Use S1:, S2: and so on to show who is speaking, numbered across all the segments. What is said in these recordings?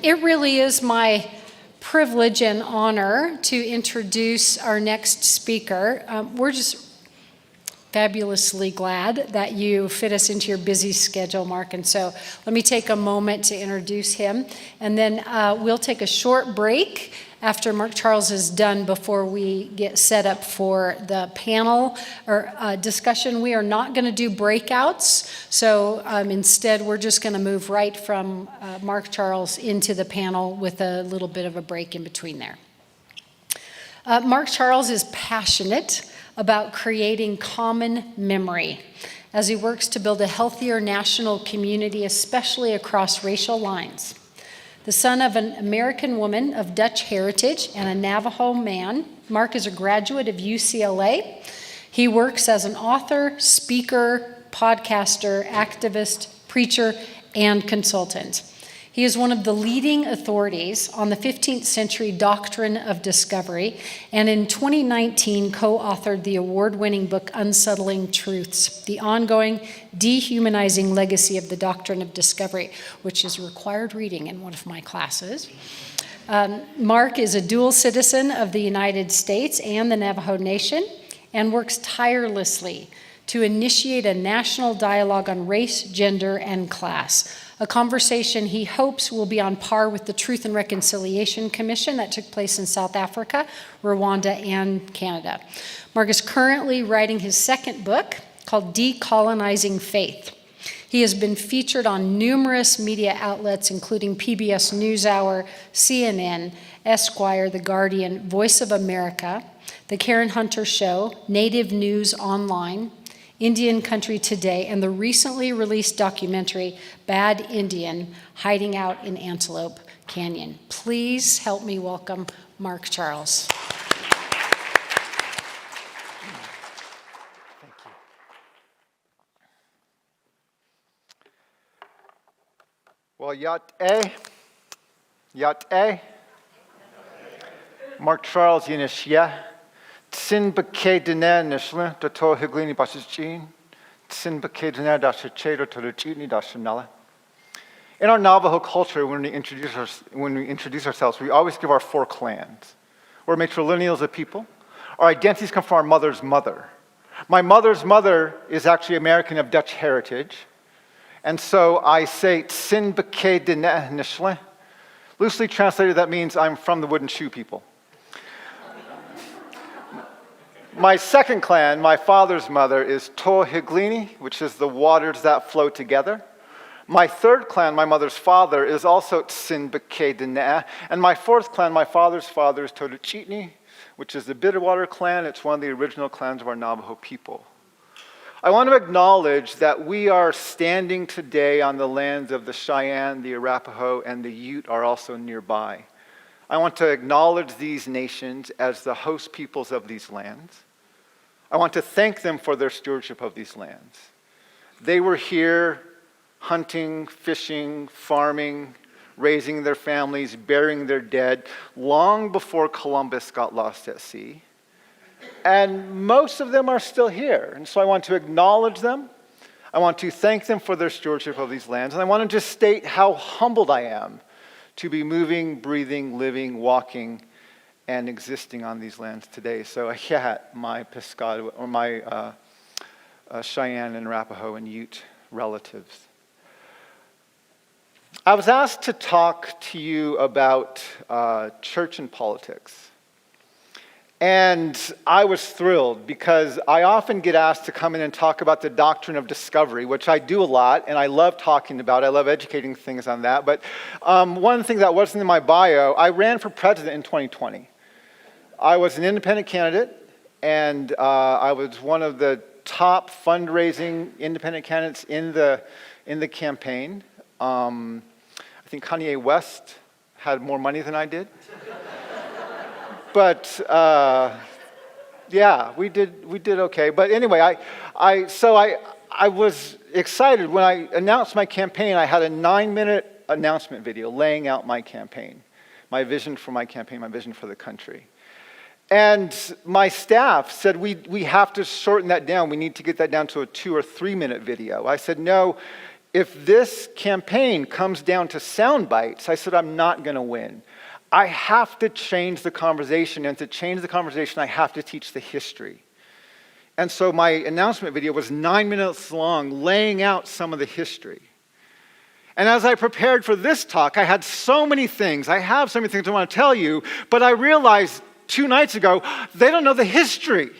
S1: It really is my privilege and honor to introduce our next speaker. We're just fabulously glad that you fit us into your busy schedule, Mark. And so let me take a moment to introduce him. And then we'll take a short break after Mark Charles is done before we get set up for the panel or discussion. We are not going to do breakouts. So instead, we're just going to move right from Mark Charles into the panel with a little bit of a break in between there. Mark Charles is passionate about creating common memory as he works to build a healthier national community, especially across racial lines. The son of an American woman of Dutch heritage and a Navajo man, Mark is a graduate of UCLA. He works as an author, speaker, podcaster, activist, preacher, and consultant. He is one of the leading authorities on the 15th century doctrine of discovery, and in 2019 co-authored the award-winning book Unsettling Truths, the ongoing dehumanizing legacy of the doctrine of discovery, which is required reading in one of my classes. Mark is a dual citizen of the United States and the Navajo Nation, and works tirelessly to initiate a national dialogue on race, gender, and class, a conversation he hopes will be on par with the Truth and Reconciliation Commission that took place in South Africa, Rwanda, and Canada. Mark is currently writing his second book called Decolonizing Faith. He has been featured on numerous media outlets, including PBS NewsHour, CNN, Esquire, The Guardian, Voice of America, The Karen Hunter Show, Native News Online, Indian Country Today, and the recently released documentary, Bad Indian, Hiding Out in Antelope Canyon. Please help me welcome Mark Charles.
S2: Thank you. Well, Yat-e, Mark Charles Yinishya. Tsin bake dene nishle to to higlini basichin. Tsin bake dene dasha chedo to the chini dasha nala. In our Navajo culture, when we introduce ourselves, we always give our 4 clans. We're matrilineals of people. Our identities come from our mother's mother. My mother's mother is actually American of Dutch heritage. And so I say Tsin bake dene nishle. Loosely translated, that means I'm from the wooden shoe people. My second clan, my father's mother, is Tohiglini, which is the waters that flow together. My third clan, my mother's father, is also Tsinbake-Dene. And my fourth clan, my father's father, is Totochitni, which is the Bitterwater clan. It's one of the original clans of our Navajo people. I want to acknowledge that we are standing today on the lands of the Cheyenne, the Arapaho, and the Ute are also nearby. I want to acknowledge these nations as the host peoples of these lands. I want to thank them for their stewardship of these lands. They were here hunting, fishing, farming, raising their families, burying their dead, long before Columbus got lost at sea. And most of them are still here. And so I want to acknowledge them. I want to thank them for their stewardship of these lands. And I want to just state how humbled I am to be moving, breathing, living, walking, and existing on these lands today. So ahiat, my Pescado, or my Cheyenne and Arapaho and Ute relatives. I was asked to talk to you about church and politics. And I was thrilled because I often get asked to come in and talk about the doctrine of discovery, which I do a lot, and I love talking about. I love educating things on that. But one thing that wasn't in my bio, I ran for president in 2020. I was an independent candidate, and I was one of the top fundraising independent candidates in the campaign. I think Kanye West had more money than I did. But yeah, we did okay. But anyway, I was excited when I announced my campaign. I had a 9-minute announcement video laying out my campaign, my vision for my campaign, my vision for the country. And my staff said, we have to shorten that down. We need to get that down to a 2 or 3 minute video. I said, no, if this campaign comes down to sound bites, I said, I'm not going to win. I have to change the conversation, and to change the conversation, I have to teach the history. And so my announcement video was 9 minutes long, laying out some of the history. And as I prepared for this talk, I had so many things. I have so many things I want to tell you, but I realized 2 nights ago, they don't know the history.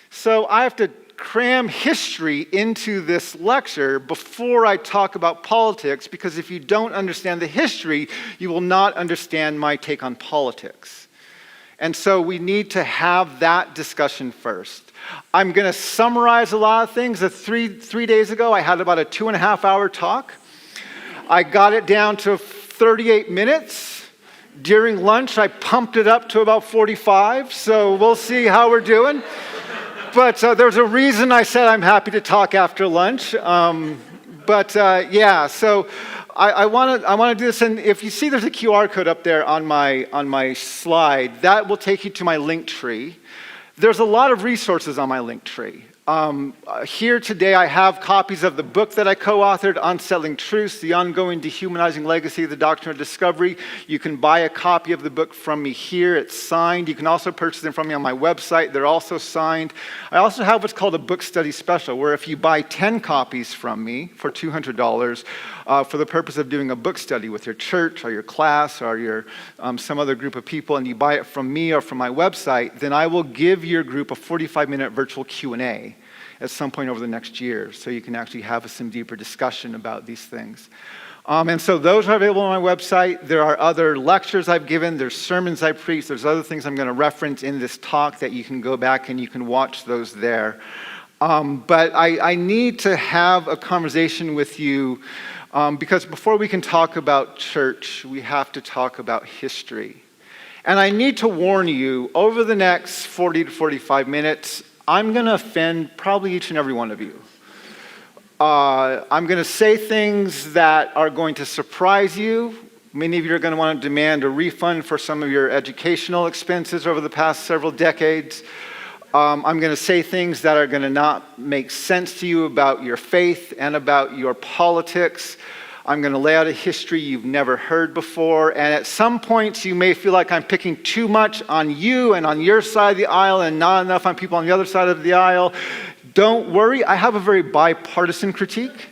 S2: So I have to cram history into this lecture before I talk about politics, because if you don't understand the history, you will not understand my take on politics. And so we need to have that discussion first. I'm going to summarize a lot of things. Three days ago, I had about a 2.5-hour talk. I got it down to 38 minutes. During lunch, I pumped it up to about 45, so we'll see how we're doing. But there's a reason I said I'm happy to talk after lunch. So I want to do this, and if you see there's a QR code up there on my slide, that will take you to my link tree. There's a lot of resources on my link tree. Here today I have copies of the book that I co-authored, Unsettling Truths, The Ongoing Dehumanizing Legacy of the Doctrine of Discovery. You can buy a copy of the book from me here. It's signed. You can also purchase them from me on my website. They're also signed. I also have what's called a book study special, where if you buy 10 copies from me for $200 for the purpose of doing a book study with your church or your class or your some other group of people, and you buy it from me or from my website, then I will give your group a 45-minute virtual Q&A at some point over the next year, so you can actually have some deeper discussion about these things. And so those are available on my website. There are other lectures I've given. There's sermons I preach. There's other things I'm going to reference in this talk that you can go back and you can watch those there. But I need to have a conversation with you because before we can talk about church, we have to talk about history. And I need to warn you, over the next 40 to 45 minutes, I'm going to offend probably each and every one of you. I'm going to say things that are going to surprise you. Many of you are going to want to demand a refund for some of your educational expenses over the past several decades. I'm going to say things that are going to not make sense to you about your faith and about your politics. I'm going to lay out a history you've never heard before. And at some points, you may feel like I'm picking too much on you and on your side of the aisle and not enough on people on the other side of the aisle. Don't worry. I have a very bipartisan critique.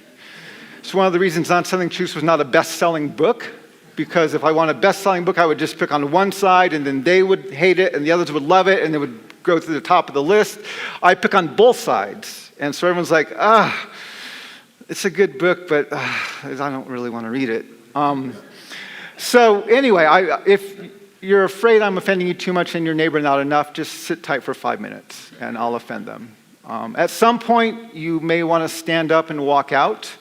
S2: It's one of the reasons Unsettling Truths was not a best-selling book, because if I want a best-selling book, I would just pick on one side, and then they would hate it, and the others would love it, and it would go to the top of the list. I pick on both sides. And so everyone's like, it's a good book, but I don't really want to read it. So anyway, if you're afraid I'm offending you too much and your neighbor not enough, just sit tight for 5 minutes and I'll offend them. At some point, you may want to stand up and walk out.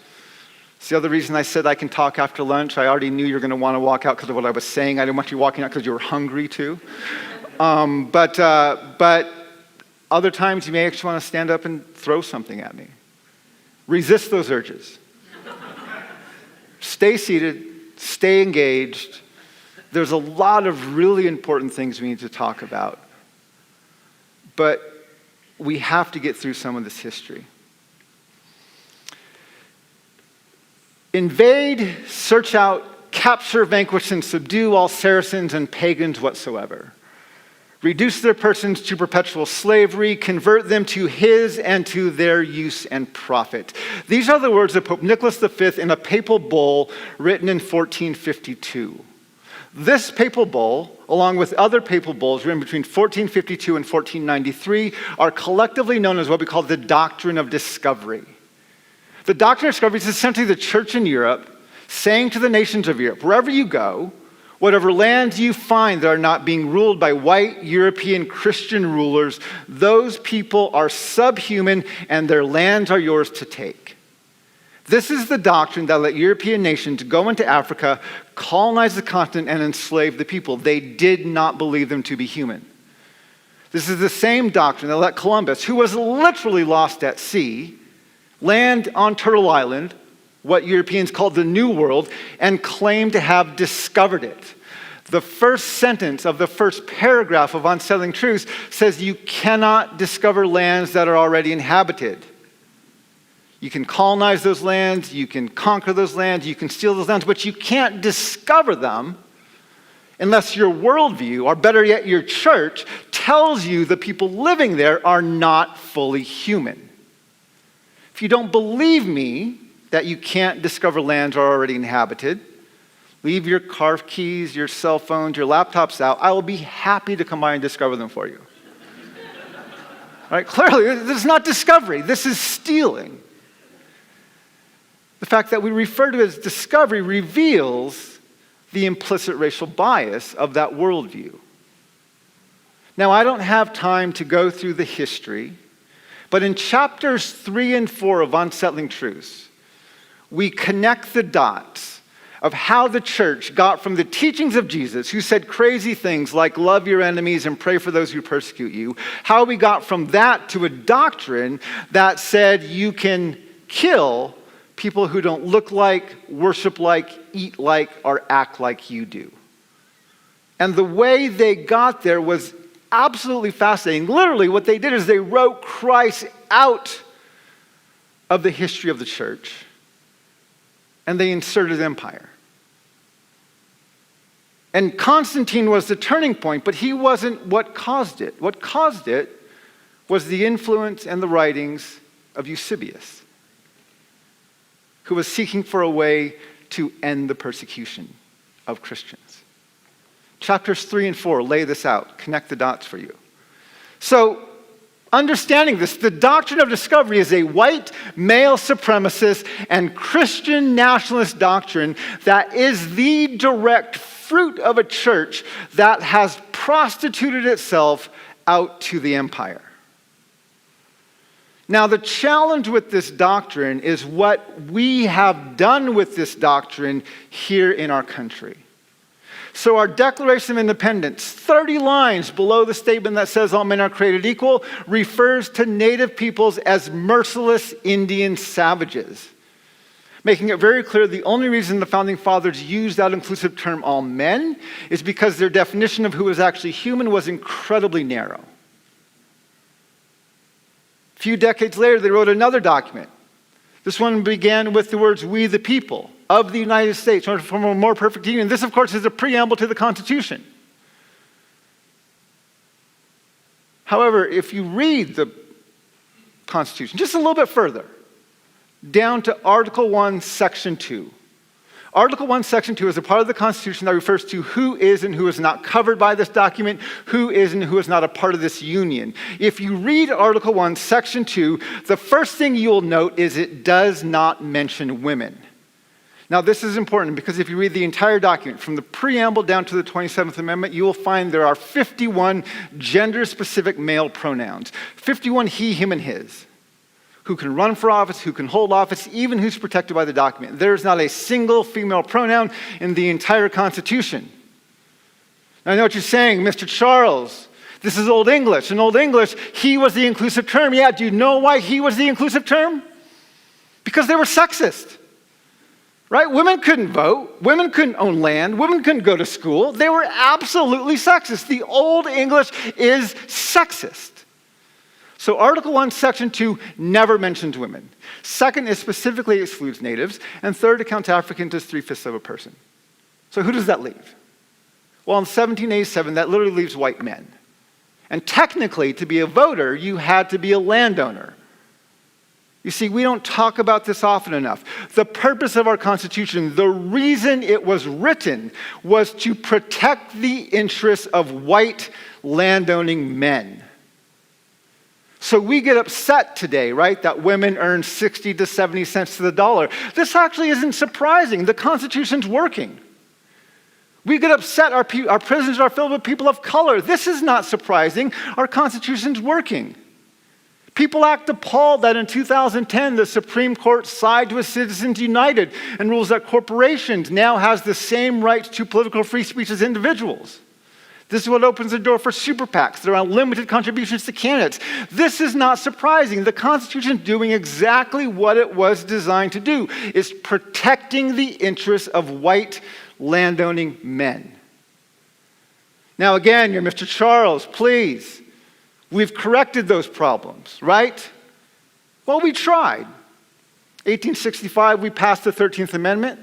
S2: It's the other reason I said I can talk after lunch. I already knew you were going to want to walk out because of what I was saying. I didn't want you walking out because you were hungry too. But other times you may actually want to stand up and throw something at me. Resist those urges. Stay seated, stay engaged. There's a lot of really important things we need to talk about. But we have to get through some of this history. Invade, search out, capture, vanquish, and subdue all Saracens and pagans whatsoever. Reduce their persons to perpetual slavery, convert them to his and to their use and profit. These are the words of Pope Nicholas V in a papal bull written in 1452. This papal bull, along with other papal bulls written between 1452 and 1493, are collectively known as what we call the Doctrine of Discovery. The Doctrine of Discovery is essentially the church in Europe saying to the nations of Europe, wherever you go, whatever lands you find that are not being ruled by white European Christian rulers, those people are subhuman and their lands are yours to take. This is the doctrine that let European nations go into Africa, colonize the continent, and enslave the people. They did not believe them to be human. This is the same doctrine that let Columbus, who was literally lost at sea, land on Turtle Island, what Europeans called the New World, and claim to have discovered it. The first sentence of the first paragraph of Unsettling Truths says you cannot discover lands that are already inhabited. You can colonize those lands, you can conquer those lands, you can steal those lands, but you can't discover them unless your worldview, or better yet, your church, tells you the people living there are not fully human. If you don't believe me that you can't discover lands are already inhabited, leave your car keys, your cell phones, your laptops out. I will be happy to come by and discover them for you. All right, clearly, this is not discovery. This is stealing. The fact that we refer to it as discovery reveals the implicit racial bias of that worldview. Now, I don't have time to go through the history, but in chapters 3 and 4 of Unsettling Truths, we connect the dots of how the church got from the teachings of Jesus, who said crazy things like love your enemies and pray for those who persecute you, how we got from that to a doctrine that said you can kill people who don't look like, worship like, eat like, or act like you do. And the way they got there was absolutely fascinating. Literally, what they did is they wrote Christ out of the history of the church, and they inserted empire. And Constantine was the turning point, but he wasn't what caused it. What caused it was the influence and the writings of Eusebius, who was seeking for a way to end the persecution of Christians. Chapters 3 and 4 lay this out, connect the dots for you. So, understanding this, the doctrine of discovery is a white, male supremacist and Christian nationalist doctrine that is the direct fruit of a church that has prostituted itself out to the empire. Now, the challenge with this doctrine is what we have done with this doctrine here in our country. So our Declaration of Independence, 30 lines below the statement that says all men are created equal, refers to Native peoples as merciless Indian savages, making it very clear the only reason the Founding Fathers used that inclusive term all men is because their definition of who was actually human was incredibly narrow. A few decades later, they wrote another document. This one began with the words, "We the people of the United States," in order to form a more perfect union. This, of course, is a preamble to the Constitution. However, if you read the Constitution just a little bit further, down to Article 1, Section 2. Article 1, Section 2 is a part of the Constitution that refers to who is and who is not covered by this document, who is and who is not a part of this union. If you read Article 1, Section 2, the first thing you will note is it does not mention women. Now, this is important because if you read the entire document, from the preamble down to the 27th Amendment, you will find there are 51 gender-specific male pronouns. 51 he, him, and his. Who can run for office, who can hold office, even who's protected by the document. There's not a single female pronoun in the entire Constitution. Now, I know what you're saying, Mr. Charles. This is Old English. In Old English, he was the inclusive term. Yeah, do you know why he was the inclusive term? Because they were sexist. Right? Women couldn't vote. Women couldn't own land. Women couldn't go to school. They were absolutely sexist. The Old English is sexist. So Article 1, Section 2 never mentions women. Second, it specifically excludes natives. And third, it counts Africans as 3/5 of a person. So who does that leave? Well, in 1787, that literally leaves white men. And technically, to be a voter, you had to be a landowner. You see, we don't talk about this often enough. The purpose of our Constitution, the reason it was written, was to protect the interests of white landowning men. So we get upset today, right, that women earn 60 to 70 cents to the dollar. This actually isn't surprising. The Constitution's working. We get upset our prisons are filled with people of color. This is not surprising. Our Constitution's working. People act appalled that in 2010, the Supreme Court sided with Citizens United and rules that corporations now has the same rights to political free speech as individuals. This is what opens the door for super PACs. There are unlimited contributions to candidates. This is not surprising. The Constitution is doing exactly what it was designed to do. It's protecting the interests of white landowning men. Now again, you're Mr. Charles, please. We've corrected those problems, right? Well, we tried. 1865, we passed the 13th Amendment.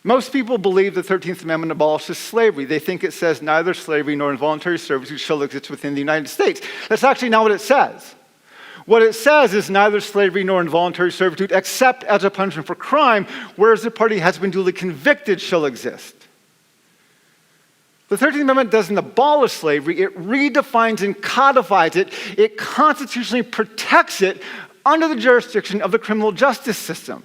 S2: Most people believe the 13th Amendment abolishes slavery. They think it says neither slavery nor involuntary servitude shall exist within the United States. That's actually not what it says. What it says is neither slavery nor involuntary servitude, except as a punishment for crime, whereas the party has been duly convicted, shall exist. The 13th Amendment doesn't abolish slavery. It redefines and codifies it. It constitutionally protects it under the jurisdiction of the criminal justice system.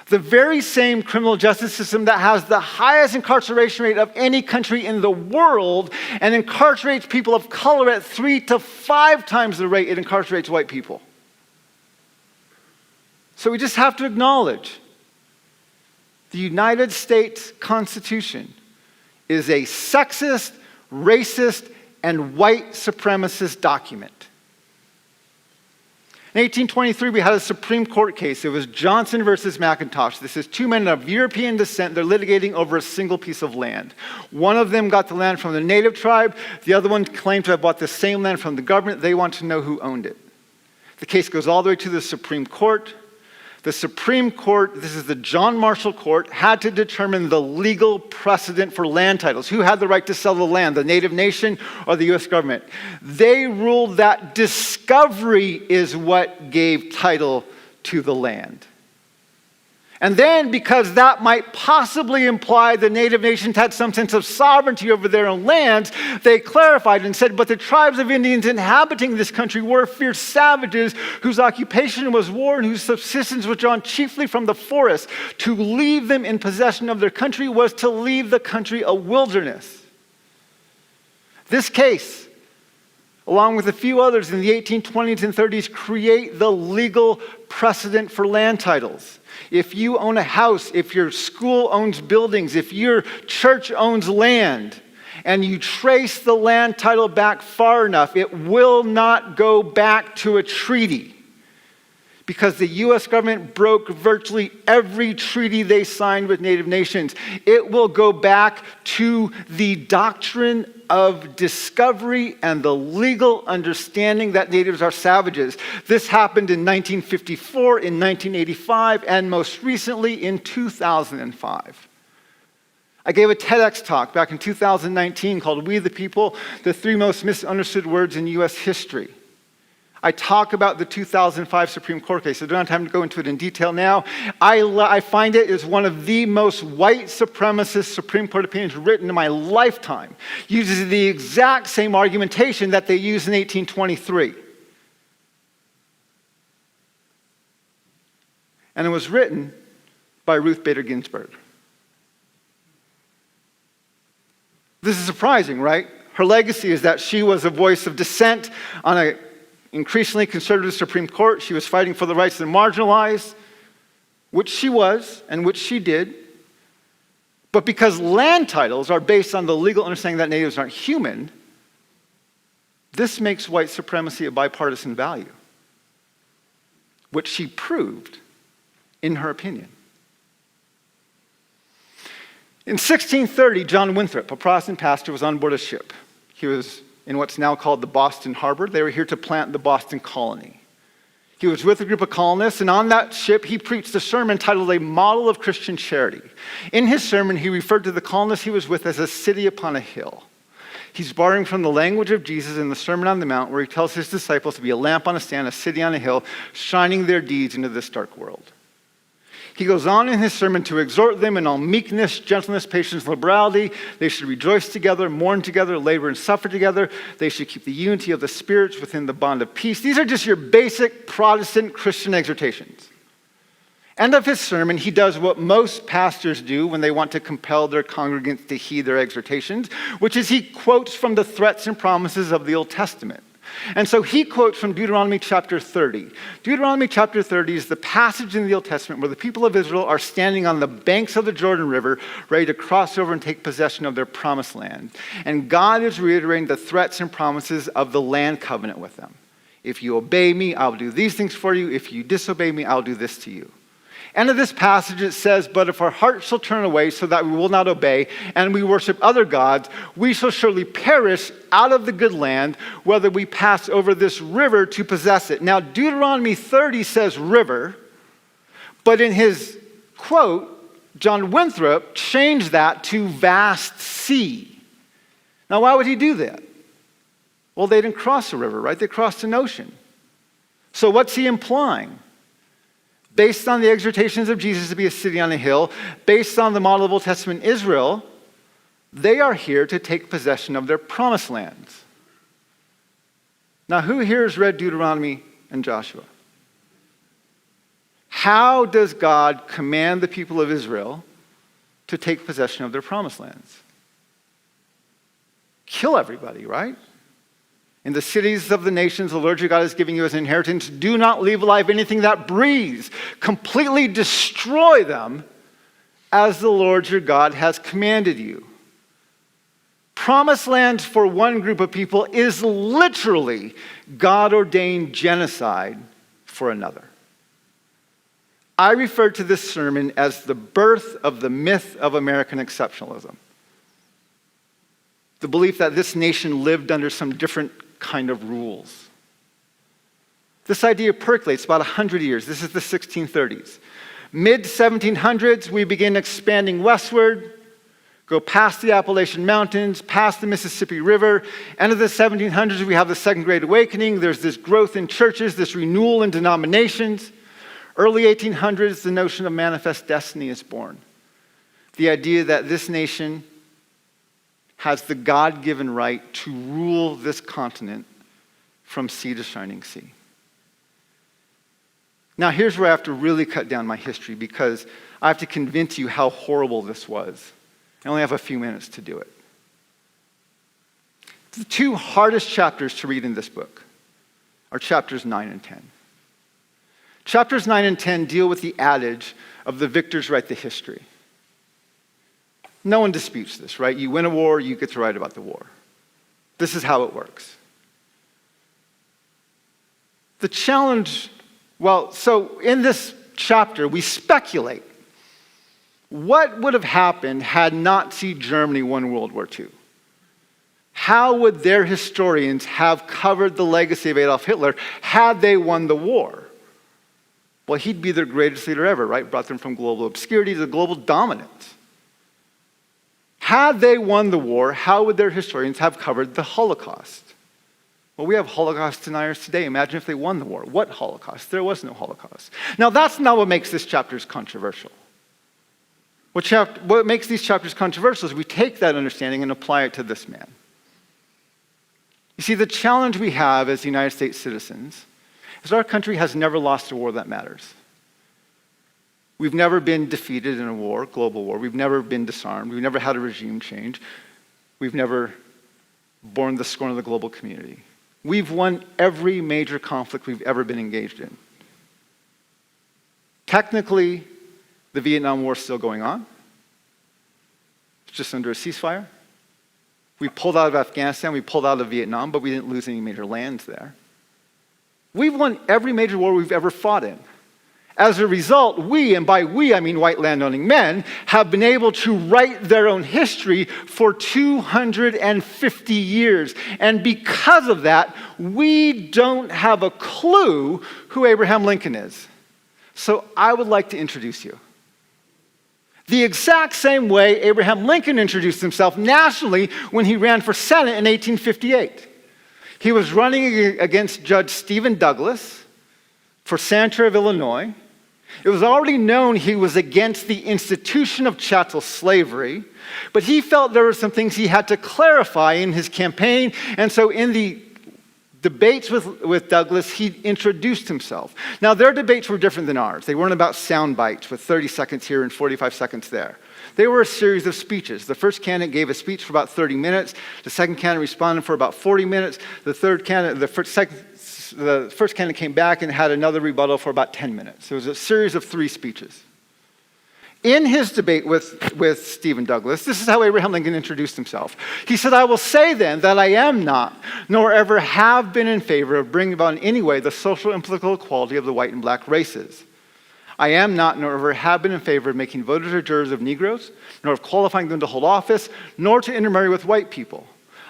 S2: The very same criminal justice system that has the highest incarceration rate of any country in the world and incarcerates people of color at 3 to 5 times the rate it incarcerates white people. So we just have to acknowledge the United States Constitution is a sexist, racist, and white supremacist document. In 1823, we had a Supreme Court case. It was Johnson versus McIntosh. This is 2 men of European descent. They're litigating over a single piece of land. One of them got the land from the native tribe. The other one claimed to have bought the same land from the government. They want to know who owned it. The case goes all the way to the Supreme Court. The Supreme Court, this is the John Marshall Court, had to determine the legal precedent for land titles. Who had the right to sell the land, the native nation or the U.S. government? They ruled that discovery is what gave title to the land. And then, because that might possibly imply the native nations had some sense of sovereignty over their own lands, they clarified and said, but the tribes of Indians inhabiting this country were fierce savages whose occupation was war and whose subsistence was drawn chiefly from the forest. To leave them in possession of their country was to leave the country a wilderness. This case, along with a few others in the 1820s and 30s, create the legal precedent for land titles. If you own a house, if your school owns buildings, if your church owns land, and you trace the land title back far enough, it will not go back to a treaty. Because the U.S. government broke virtually every treaty they signed with native nations. It will go back to the doctrine of discovery and the legal understanding that natives are savages. This happened in 1954, in 1985, and most recently in 2005. I gave a TEDx talk back in 2019 called We the People, the 3 most misunderstood words in U.S. history. I talk about the 2005 Supreme Court case. I don't have time to go into it in detail now. I find it is one of the most white supremacist Supreme Court opinions written in my lifetime. Uses the exact same argumentation that they used in 1823. And it was written by Ruth Bader Ginsburg. This is surprising, right? Her legacy is that she was a voice of dissent on an increasingly conservative Supreme Court. She was fighting for the rights of the marginalized, which she was and which she did. But because land titles are based on the legal understanding that natives aren't human, this makes white supremacy a bipartisan value, which she proved in her opinion. In 1630, John Winthrop, a Protestant pastor, was on board a ship. He was in what's now called the Boston Harbor. They were here to plant the Boston colony. He was with a group of colonists, and on that ship, he preached a sermon titled A Model of Christian Charity. In his sermon, he referred to the colonists he was with as a city upon a hill. He's borrowing from the language of Jesus in the Sermon on the Mount, where he tells his disciples to be a lamp on a stand, a city on a hill, shining their deeds into this dark world. He goes on in his sermon to exhort them in all meekness, gentleness, patience, liberality. They should rejoice together, mourn together, labor and suffer together. They should keep the unity of the spirits within the bond of peace. These are just your basic Protestant Christian exhortations. End of his sermon, he does what most pastors do when they want to compel their congregants to heed their exhortations, which is he quotes from the threats and promises of the Old Testament. And so he quotes from Deuteronomy chapter 30. Deuteronomy chapter 30 is the passage in the Old Testament where the people of Israel are standing on the banks of the Jordan River, ready to cross over and take possession of their promised land. And God is reiterating the threats and promises of the land covenant with them. If you obey me, I'll do these things for you. If you disobey me, I'll do this to you. End of this passage, it says, "But if our hearts shall turn away so that we will not obey, and we worship other gods, we shall surely perish out of the good land, whether we pass over this river to possess it." Now, Deuteronomy 30 says river, but in his quote, John Winthrop changed that to vast sea. Now, why would he do that? Well, they didn't cross a river, right? They crossed an ocean. So what's he implying? Based on the exhortations of Jesus to be a city on a hill, based on the model of Old Testament Israel, they are here to take possession of their promised lands. Now, who here has read Deuteronomy and Joshua? How does God command the people of Israel to take possession of their promised lands? Kill everybody, right? In the cities of the nations, the Lord your God is giving you as an inheritance. Do not leave alive anything that breathes. Completely destroy them as the Lord your God has commanded you. Promised land for one group of people is literally God-ordained genocide for another. I refer to this sermon as the birth of the myth of American exceptionalism. The belief that this nation lived under some different kind of rules. This idea percolates about 100 years. This is the 1630s. Mid-1700s, we begin expanding westward, go past the Appalachian Mountains, past the Mississippi River. End of the 1700s, we have the Second Great Awakening. There's this growth in churches, this renewal in denominations. Early 1800s, the notion of manifest destiny is born. The idea that this nation has the God-given right to rule this continent from sea to shining sea. Now, here's where I have to really cut down my history because I have to convince you how horrible this was. I only have a few minutes to do it. The two hardest chapters to read in this book are chapters 9 and 10. Chapters 9 and 10 deal with the adage of the victors write the history. No one disputes this, right? You win a war, you get to write about the war. This is how it works. The challenge, so in this chapter, we speculate. What would have happened had Nazi Germany won World War II? How would their historians have covered the legacy of Adolf Hitler had they won the war? Well, he'd be their greatest leader ever, right? Brought them from global obscurity to global dominance. Had they won the war, how would their historians have covered the Holocaust? Well, we have Holocaust deniers today. Imagine if they won the war. What Holocaust? There was no Holocaust. Now, that's not what makes this chapter controversial. What makes these chapters controversial is we take that understanding and apply it to this man. You see, the challenge we have as United States citizens is our country has never lost a war that matters. We've never been defeated in a war, global war. We've never been disarmed. We've never had a regime change. We've never borne the scorn of the global community. We've won every major conflict we've ever been engaged in. Technically, the Vietnam War is still going on. It's just under a ceasefire. We pulled out of Afghanistan, we pulled out of Vietnam, but we didn't lose any major lands there. We've won every major war we've ever fought in. As a result, we, and by we I mean white landowning men, have been able to write their own history for 250 years. And because of that, we don't have a clue who Abraham Lincoln is. So I would like to introduce you. The exact same way Abraham Lincoln introduced himself nationally when he ran for Senate in 1858. He was running against Judge Stephen Douglas for Senator of Illinois. It was already known he was against the institution of chattel slavery, but he felt there were some things he had to clarify in his campaign, and so in the debates with Douglas, he introduced himself. Now, their debates were different than ours. They weren't about sound bites with 30 seconds here and 45 seconds there. They were a series of speeches. The first candidate gave a speech for about 30 minutes. The second candidate responded for about 40 minutes. The first candidate came back and had another rebuttal for about 10 minutes. It was a series of 3 speeches. In his debate with Stephen Douglas, this is how Abraham Lincoln introduced himself. He said, "I will say then that I am not, nor ever have been in favor of bringing about in any way the social and political equality of the white and black races. I am not, nor ever have been in favor of making voters or jurors of Negroes, nor of qualifying them to hold office, nor to intermarry with white people.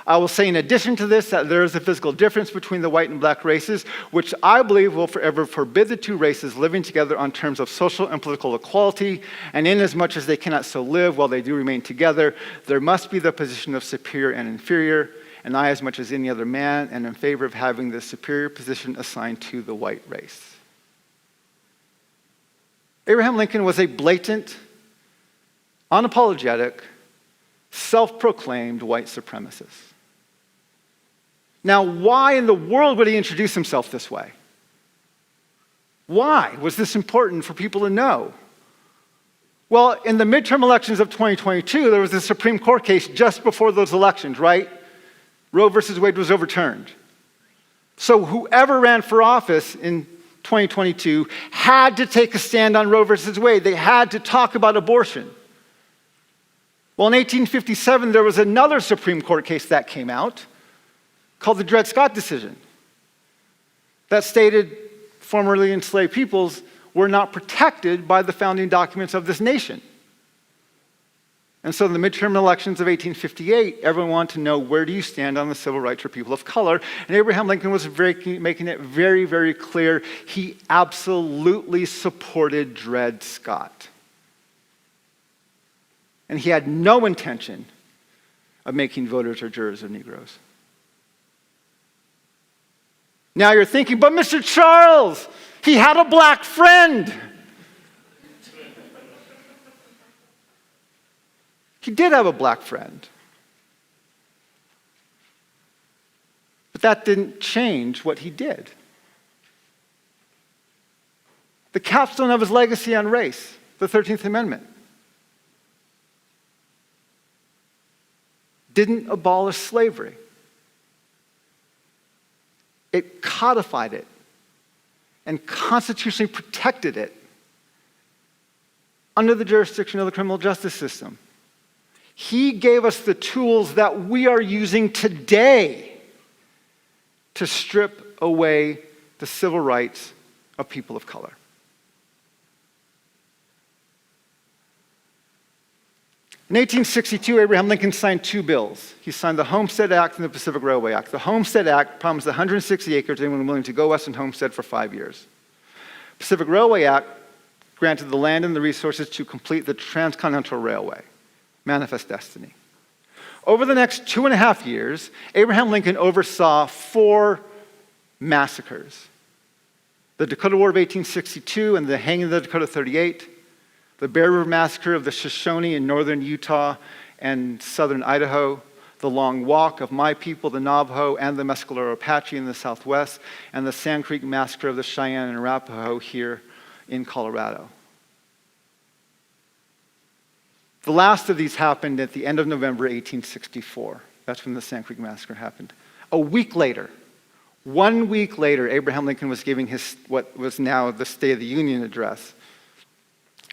S2: I will say in addition to this that there is a physical difference between the white and black races, which I believe will forever forbid the two races living together on terms of social and political equality, and inasmuch as they cannot so live while they do remain together, there must be the position of superior and inferior, and I, as much as any other man, am in favor of having the superior position assigned to the white race. Abraham Lincoln was a blatant, unapologetic, self-proclaimed white supremacist. Now, why in the world would he introduce himself this way? Why was this important for people to know? Well, in the midterm elections of 2022, there was a Supreme Court case just before those elections, right? Roe versus Wade was overturned. So whoever ran for office in 2022 had to take a stand on Roe versus Wade. They had to talk about abortion. Well, in 1857, there was another Supreme Court case that came out called the Dred Scott decision that stated formerly enslaved peoples were not protected by the founding documents of this nation. And so in the midterm elections of 1858, everyone wanted to know, where do you stand on the civil rights for people of color? And Abraham Lincoln was making it very, very clear he absolutely supported Dred Scott. And he had no intention of making voters or jurors of Negroes. Now you're thinking, but Mr. Charles, he had a black friend. He did have a black friend. But that didn't change what he did. The capstone of his legacy on race, the 13th Amendment, didn't abolish slavery. It codified it and constitutionally protected it under the jurisdiction of the criminal justice system. He gave us the tools that we are using today to strip away the civil rights of people of color. In 1862, Abraham Lincoln signed two bills. He signed the Homestead Act and the Pacific Railway Act. The Homestead Act promised 160 acres to anyone willing to go west and homestead for 5 years. Pacific Railway Act granted the land and the resources to complete the Transcontinental Railway. Manifest destiny. Over the next 2.5 years, Abraham Lincoln oversaw 4 massacres. The Dakota War of 1862 and the hanging of the Dakota 38, the Bear River Massacre of the Shoshone in northern Utah and southern Idaho, the Long Walk of my people, the Navajo, and the Mescalero Apache in the southwest, and the Sand Creek Massacre of the Cheyenne and Arapaho here in Colorado. The last of these happened at the end of November 1864. That's when the Sand Creek Massacre happened. A week later, 1 week later, Abraham Lincoln was giving his, what was now the State of the Union address.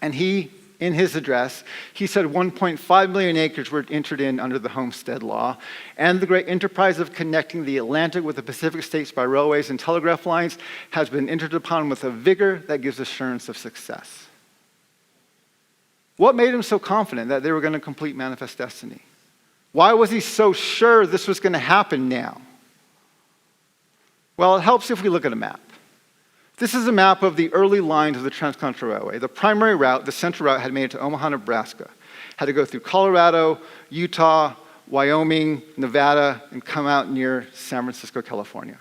S2: And he, in his address, he said 1.5 million acres were entered in under the Homestead Law, and the great enterprise of connecting the Atlantic with the Pacific states by railways and telegraph lines has been entered upon with a vigor that gives assurance of success. What made him so confident that they were going to complete Manifest Destiny? Why was he so sure this was going to happen now? Well, it helps if we look at a map. This is a map of the early lines of the Transcontinental Railway. The primary route, the central route, had made it to Omaha, Nebraska. Had to go through Colorado, Utah, Wyoming, Nevada, and come out near San Francisco, California.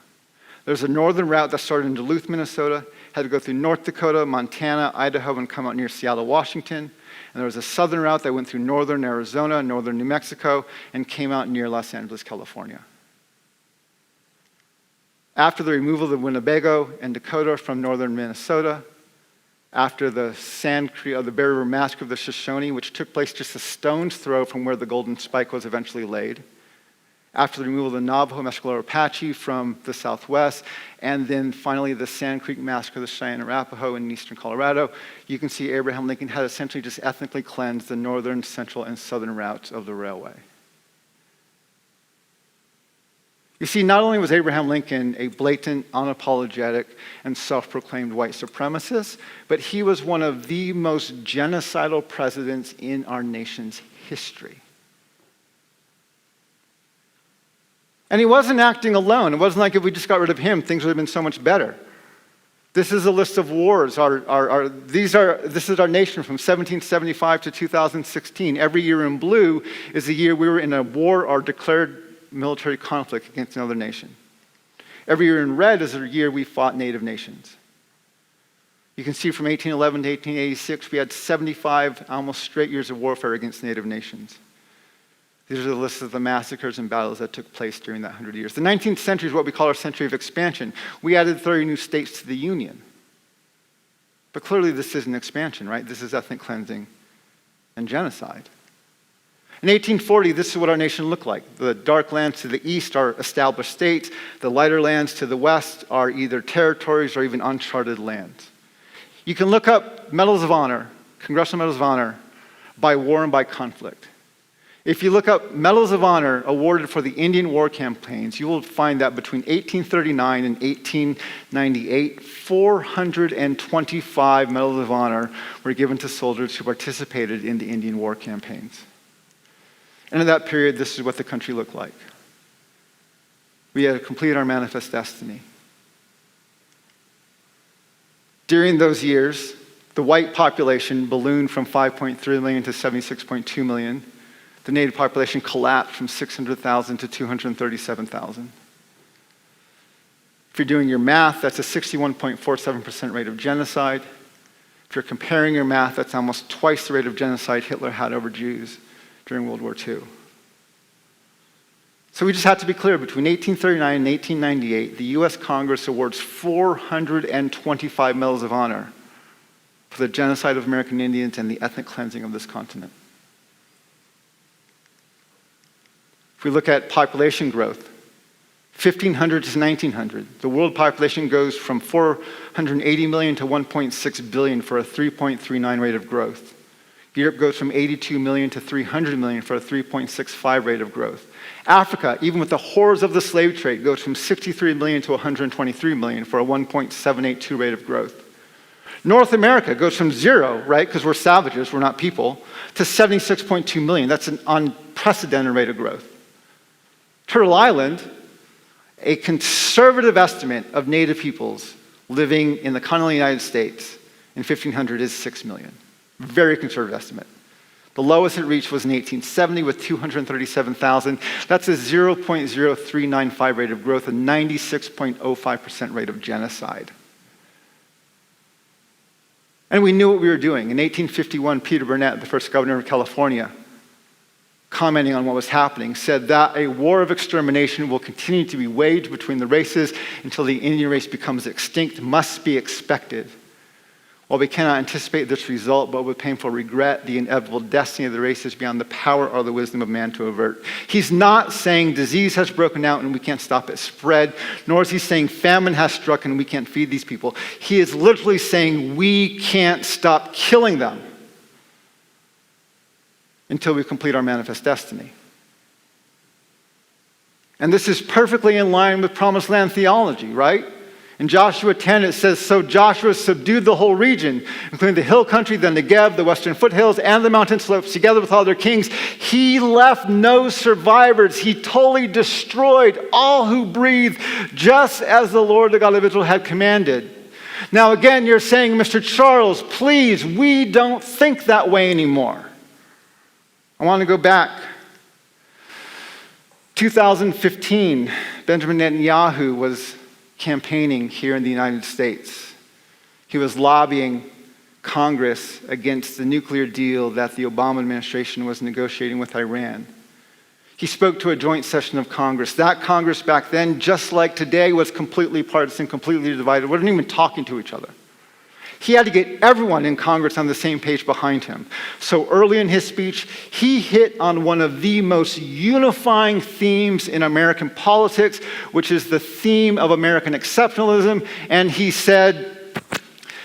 S2: There's a northern route that started in Duluth, Minnesota, had to go through North Dakota, Montana, Idaho, and come out near Seattle, Washington. And there was a southern route that went through northern Arizona, northern New Mexico, and came out near Los Angeles, California. After the removal of the Winnebago and Dakota from northern Minnesota, after the the Bear River Massacre of the Shoshone, which took place just a stone's throw from where the Golden Spike was eventually laid, after the removal of the Navajo, Mescalero Apache from the southwest, and then finally the Sand Creek Massacre of the Cheyenne and Arapaho in eastern Colorado, you can see Abraham Lincoln had essentially just ethnically cleansed the northern, central, and southern routes of the railway. You see, not only was Abraham Lincoln a blatant, unapologetic, and self-proclaimed white supremacist, but he was one of the most genocidal presidents in our nation's history. And he wasn't acting alone. It wasn't like if we just got rid of him, things would have been so much better. This is a list of wars. This is our nation from 1775 to 2016. Every year in blue is the year we were in a war or declared military conflict against another nation. Every year in red is the year we fought native nations. You can see from 1811 to 1886, we had 75 almost straight years of warfare against native nations. These are the lists of the massacres and battles that took place during that 100 years. The 19th century is what we call our century of expansion. We added 30 new states to the Union. But clearly this isn't expansion, right? This is ethnic cleansing and genocide. In 1840, this is what our nation looked like. The dark lands to the east are established states. The lighter lands to the west are either territories or even uncharted lands. You can look up medals of honor, congressional medals of honor, by war and by conflict. If you look up medals of honor awarded for the Indian war campaigns, you will find that between 1839 and 1898, 425 medals of honor were given to soldiers who participated in the Indian war campaigns. And in that period, this is what the country looked like. We had completed our manifest destiny. During those years, the white population ballooned from 5.3 million to 76.2 million. The native population collapsed from 600,000 to 237,000. If you're doing your math, that's a 61.47% rate of genocide. If you're comparing your math, that's almost twice the rate of genocide Hitler had over Jews during World War II. So we just have to be clear, between 1839 and 1898, the US Congress awards 425 medals of honor for the genocide of American Indians and the ethnic cleansing of this continent. If we look at population growth, 1500 to 1900, the world population goes from 480 million to 1.6 billion for a 3.39 rate of growth. Europe goes from 82 million to 300 million for a 3.65 rate of growth. Africa, even with the horrors of the slave trade, goes from 63 million to 123 million for a 1.782 rate of growth. North America goes from zero, right, because we're savages, we're not people, to 76.2 million. That's an unprecedented rate of growth. Turtle Island, a conservative estimate of native peoples living in the continental United States in 1500 is 6 million. Very conservative estimate. The lowest it reached was in 1870 with 237,000. That's a 0.0395 rate of growth, a 96.05% rate of genocide. And we knew what we were doing. In 1851, Peter Burnett, the first governor of California, commenting on what was happening, said that a war of extermination will continue to be waged between the races until the Indian race becomes extinct, must be expected. While we cannot anticipate this result, but with painful regret, the inevitable destiny of the race is beyond the power or the wisdom of man to avert. He's not saying disease has broken out and we can't stop its spread, nor is he saying famine has struck and we can't feed these people. He is literally saying we can't stop killing them until we complete our manifest destiny. And this is perfectly in line with Promised Land theology, right? In Joshua 10, it says, so Joshua subdued the whole region, including the hill country, the Negev, the western foothills, and the mountain slopes, together with all their kings. He left no survivors. He totally destroyed all who breathed, just as the Lord, the God of Israel, had commanded. Now again, you're saying, Mr. Charles, please, we don't think that way anymore. I want to go back. 2015, Benjamin Netanyahu was campaigning here in the United States. He was lobbying Congress against the nuclear deal that the Obama administration was negotiating with Iran. He spoke to a joint session of Congress. That Congress back then, just like today, was completely partisan, completely divided, wasn't even talking to each other. He had to get everyone in Congress on the same page behind him. So early in his speech, he hit on one of the most unifying themes in American politics, which is the theme of American exceptionalism. And he said,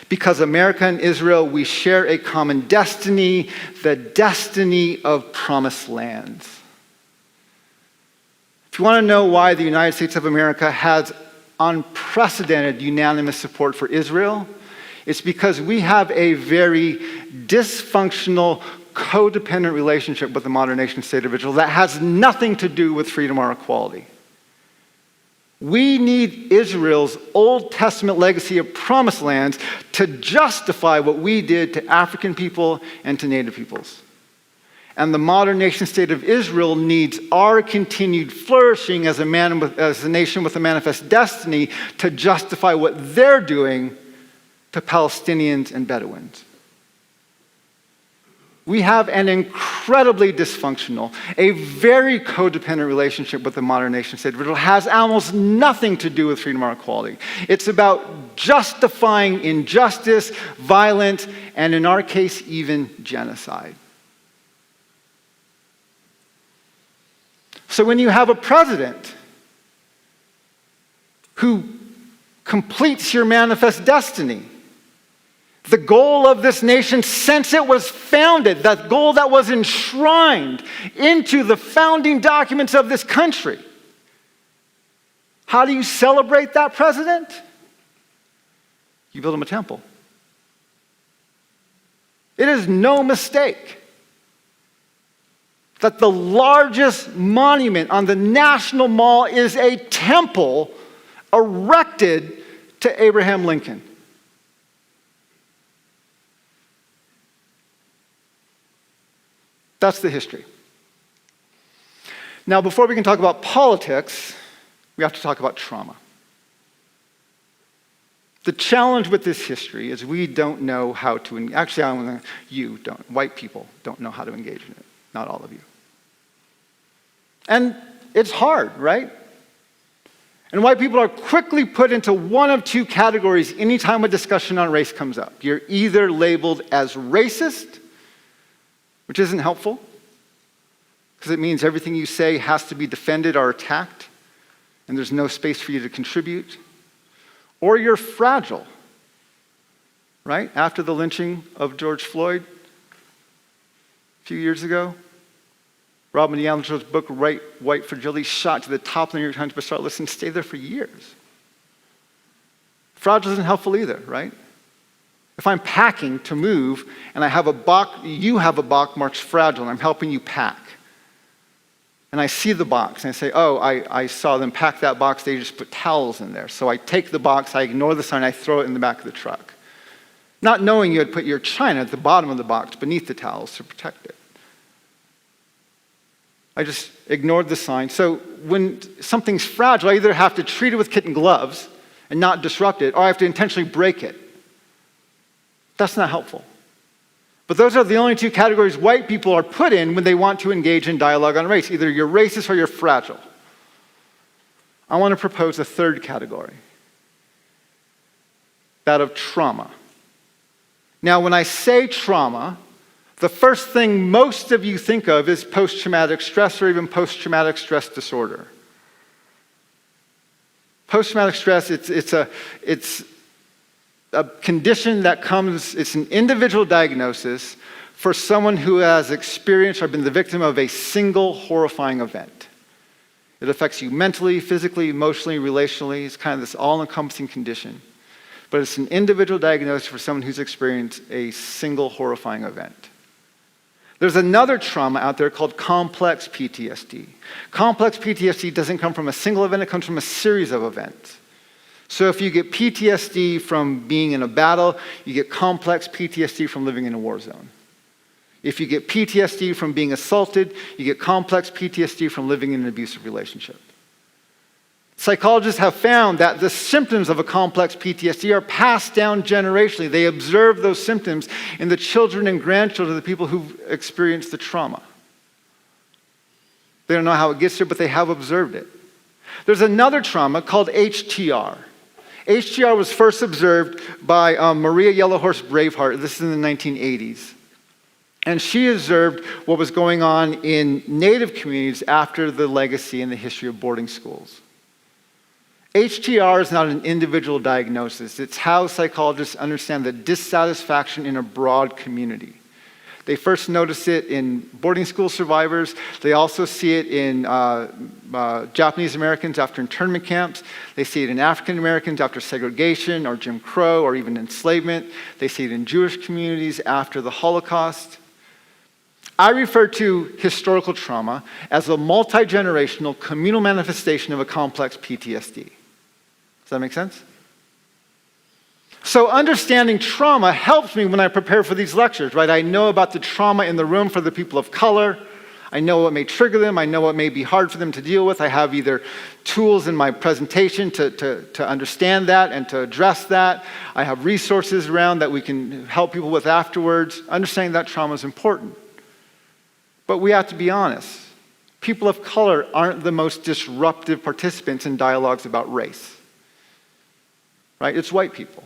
S2: because America and Israel, we share a common destiny, the destiny of promised lands. If If you want to know why the United States of America has unprecedented unanimous support for Israel, it's because we have a very dysfunctional, codependent relationship with the modern nation state of Israel that has nothing to do with freedom or equality. We need Israel's Old Testament legacy of promised lands to justify what we did to African people and to Native peoples. And the modern nation state of Israel needs our continued flourishing as a nation with a manifest destiny to justify what they're doing to Palestinians and Bedouins. We have an incredibly dysfunctional, a very codependent relationship with the modern nation state of Israel. It has almost nothing to do with freedom or equality. It's about justifying injustice, violence, and in our case, even genocide. So when you have a president who completes your manifest destiny, the goal of this nation since it was founded, that goal that was enshrined into the founding documents of this country. How do you celebrate that president? You build him a temple. It is no mistake that the largest monument on the National Mall is a temple erected to Abraham Lincoln. That's the history. Now, before we can talk about politics, we have to talk about trauma. The challenge with this history is we don't know how to, actually, white people don't know how to engage in it. Not all of you. And it's hard, right? And white people are quickly put into one of two categories anytime a discussion on race comes up. You're either labeled as racist, which isn't helpful, because it means everything you say has to be defended or attacked, and there's no space for you to contribute. Or you're fragile, right? After the lynching of George Floyd a few years ago, Robin DiAngelo's book, White Fragility, shot to the top of the New York Times bestseller list and stayed there for years. Fragile isn't helpful either, right? If I'm packing to move and I have a box, you have a box marked fragile and I'm helping you pack. And I see the box and I say, oh, I saw them pack that box, they just put towels in there. So I take the box, I ignore the sign, I throw it in the back of the truck. Not knowing you had put your china at the bottom of the box beneath the towels to protect it. I just ignored the sign. So when something's fragile, I either have to treat it with kitten gloves and not disrupt it, or I have to intentionally break it. That's not helpful. But those are the only two categories white people are put in when they want to engage in dialogue on race. Either you're racist or you're fragile. I want to propose a third category, that of trauma. Now, when I say trauma, the first thing most of you think of is post-traumatic stress or even post-traumatic stress disorder. Post-traumatic stress, it's a condition that comes, it's an individual diagnosis for someone who has experienced or been the victim of a single horrifying event. It affects you mentally, physically, emotionally, relationally. It's kind of this all-encompassing condition. But it's an individual diagnosis for someone who's experienced a single horrifying event. There's another trauma out there called complex PTSD. Complex PTSD doesn't come from a single event, it comes from a series of events. So if you get PTSD from being in a battle, you get complex PTSD from living in a war zone. If you get PTSD from being assaulted, you get complex PTSD from living in an abusive relationship. Psychologists have found that the symptoms of a complex PTSD are passed down generationally. They observe those symptoms in the children and grandchildren of the people who've experienced the trauma. They don't know how it gets there, but they have observed it. There's another trauma called HTR. HTR was first observed by Maria Yellowhorse Braveheart. This is in the 1980s. And she observed what was going on in Native communities after the legacy and the history of boarding schools. HTR is not an individual diagnosis. It's how psychologists understand the dissatisfaction in a broad community. They first notice it in boarding school survivors. They also see it in Japanese Americans after internment camps. They see it in African Americans after segregation or Jim Crow or even enslavement. They see it in Jewish communities after the Holocaust. I refer to historical trauma as a multi-generational communal manifestation of a complex PTSD. Does that make sense? So understanding trauma helps me when I prepare for these lectures, right? I know about the trauma in the room for the people of color. I know what may trigger them. I know what may be hard for them to deal with. I have either tools in my presentation to understand that and to address that. I have resources around that we can help people with afterwards. Understanding that trauma is important. But we have to be honest. People of color aren't the most disruptive participants in dialogues about race. Right? It's white people.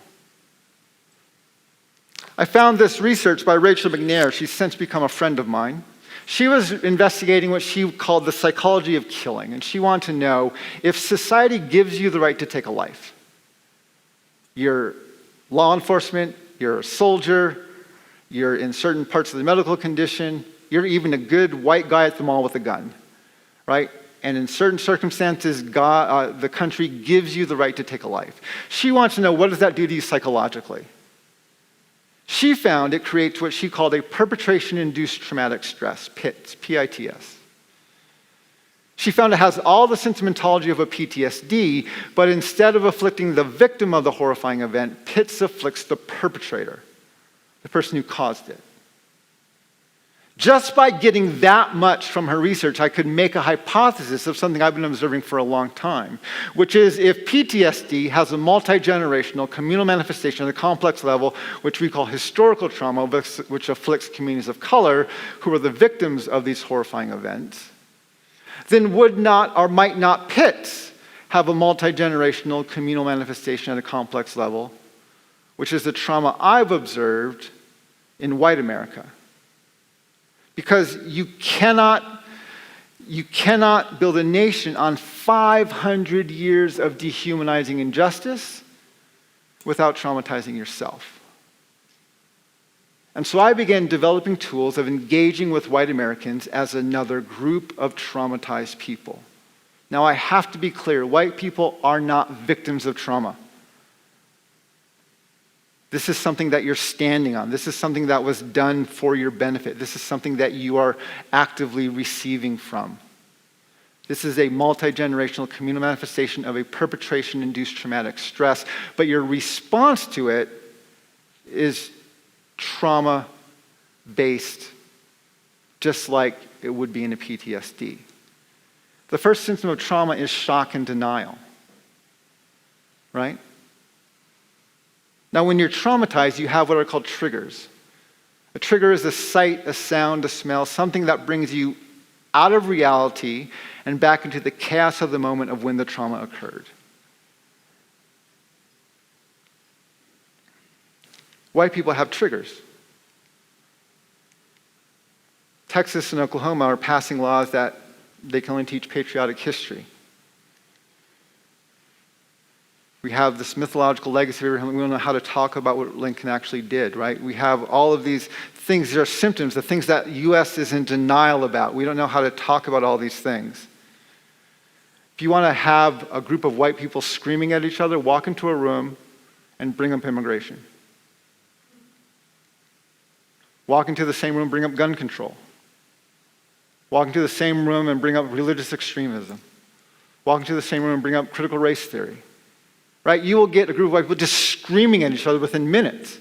S2: I found this research by Rachel McNair. She's since become a friend of mine. She was investigating what she called the psychology of killing, and she wanted to know if society gives you the right to take a life. You're law enforcement, you're a soldier, you're in certain parts of the medical condition, you're even a good white guy at the mall with a gun, right? And in certain circumstances, the country gives you the right to take a life. She wants to know, what does that do to you psychologically? She found it creates what she called a perpetration-induced traumatic stress, PITS, P-I-T-S. She found it has all the symptomatology of a PTSD, but instead of afflicting the victim of the horrifying event, PITS afflicts the perpetrator, the person who caused it. Just by getting that much from her research, I could make a hypothesis of something I've been observing for a long time, which is if PTSD has a multi-generational communal manifestation at a complex level, which we call historical trauma, which afflicts communities of color who are the victims of these horrifying events, then would not or might not PITS have a multi-generational communal manifestation at a complex level, which is the trauma I've observed in white America. Because you cannot build a nation on 500 years of dehumanizing injustice without traumatizing yourself. And so I began developing tools of engaging with white Americans as another group of traumatized people. Now I have to be clear, white people are not victims of trauma. This is something that you're standing on. This is something that was done for your benefit. This is something that you are actively receiving from. This is a multi-generational communal manifestation of a perpetration-induced traumatic stress, but your response to it is trauma-based, just like it would be in a PTSD. The first symptom of trauma is shock and denial, right? Now, when you're traumatized, you have what are called triggers. A trigger is a sight, a sound, a smell, something that brings you out of reality and back into the chaos of the moment of when the trauma occurred. White people have triggers. Texas and Oklahoma are passing laws that they can only teach patriotic history. We have this mythological legacy of Abraham. We don't know how to talk about what Lincoln actually did, right? We have all of these things. These are symptoms, the things that the U.S. is in denial about. We don't know how to talk about all these things. If you want to have a group of white people screaming at each other, walk into a room and bring up immigration. Walk into the same room, bring up gun control. Walk into the same room and bring up religious extremism. Walk into the same room and bring up critical race theory. Right? You will get a group of white people just screaming at each other within minutes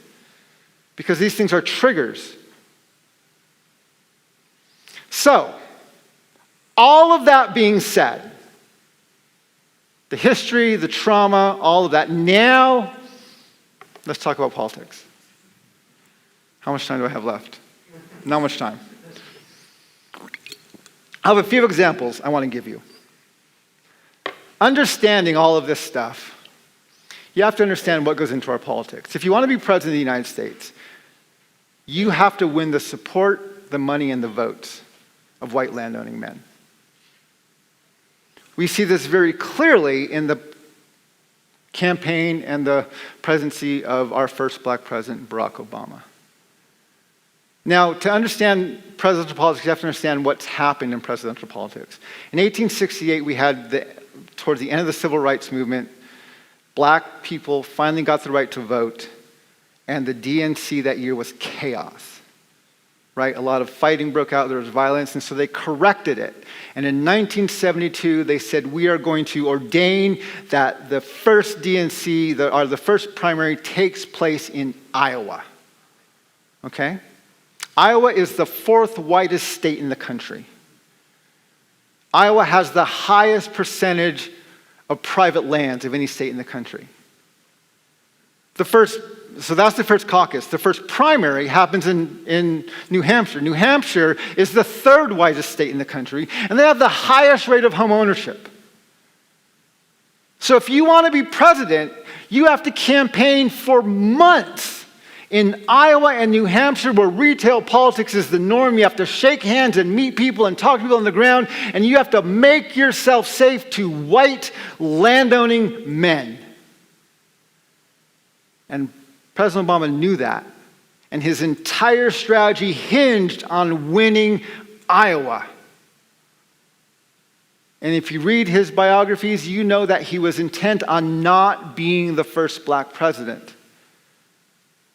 S2: because these things are triggers. So, all of that being said, the history, the trauma, all of that, now let's talk about politics. How much time do I have left? Not much time. I have a few examples I want to give you. Understanding all of this stuff, you have to understand what goes into our politics. If you want to be president of the United States, you have to win the support, the money, and the votes of white landowning men. We see this very clearly in the campaign and the presidency of our first black president, Barack Obama. Now, to understand presidential politics, you have to understand what's happened in presidential politics. In 1868, we had, towards the end of the civil rights movement, black people finally got the right to vote, and the DNC that year was chaos, right? A lot of fighting broke out, there was violence, and so they corrected it. And in 1972, they said, we are going to ordain that the first DNC, the first primary takes place in Iowa, okay? Iowa is the fourth whitest state in the country. Iowa has the highest percentage of private lands of any state in the country. So that's the first caucus. The first primary happens in New Hampshire. New Hampshire is the third whitest state in the country, and they have the highest rate of home ownership. So if you want to be president, you have to campaign for months. In Iowa and New Hampshire, where retail politics is the norm, you have to shake hands and meet people and talk to people on the ground, and you have to make yourself safe to white landowning men. And President Obama knew that, and his entire strategy hinged on winning Iowa. And if you read his biographies, you know that he was intent on not being the first black president.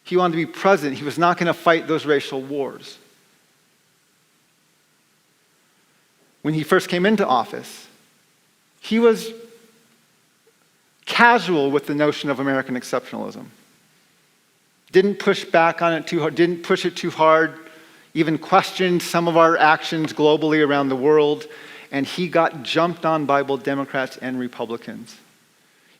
S2: He wanted to be president. He was not going to fight those racial wars. When he first came into office, he was casual with the notion of American exceptionalism. Didn't push back on it too hard, didn't push it too hard, even questioned some of our actions globally around the world, and he got jumped on by both Democrats and Republicans.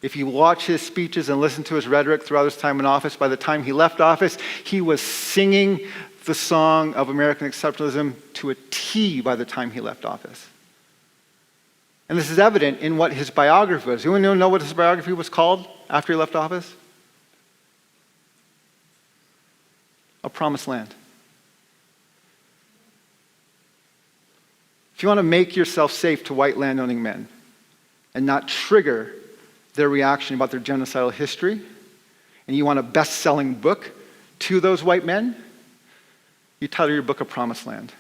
S2: If you watch his speeches and listen to his rhetoric throughout his time in office, by the time he left office, he was singing the song of American exceptionalism to a T by the time he left office. And this is evident in what his biography was. Anyone know what his biography was called after he left office? A Promised Land. If you want to make yourself safe to white landowning men and not trigger their reaction about their genocidal history, and you want a best-selling book to those white men, you title your book A Promised Land.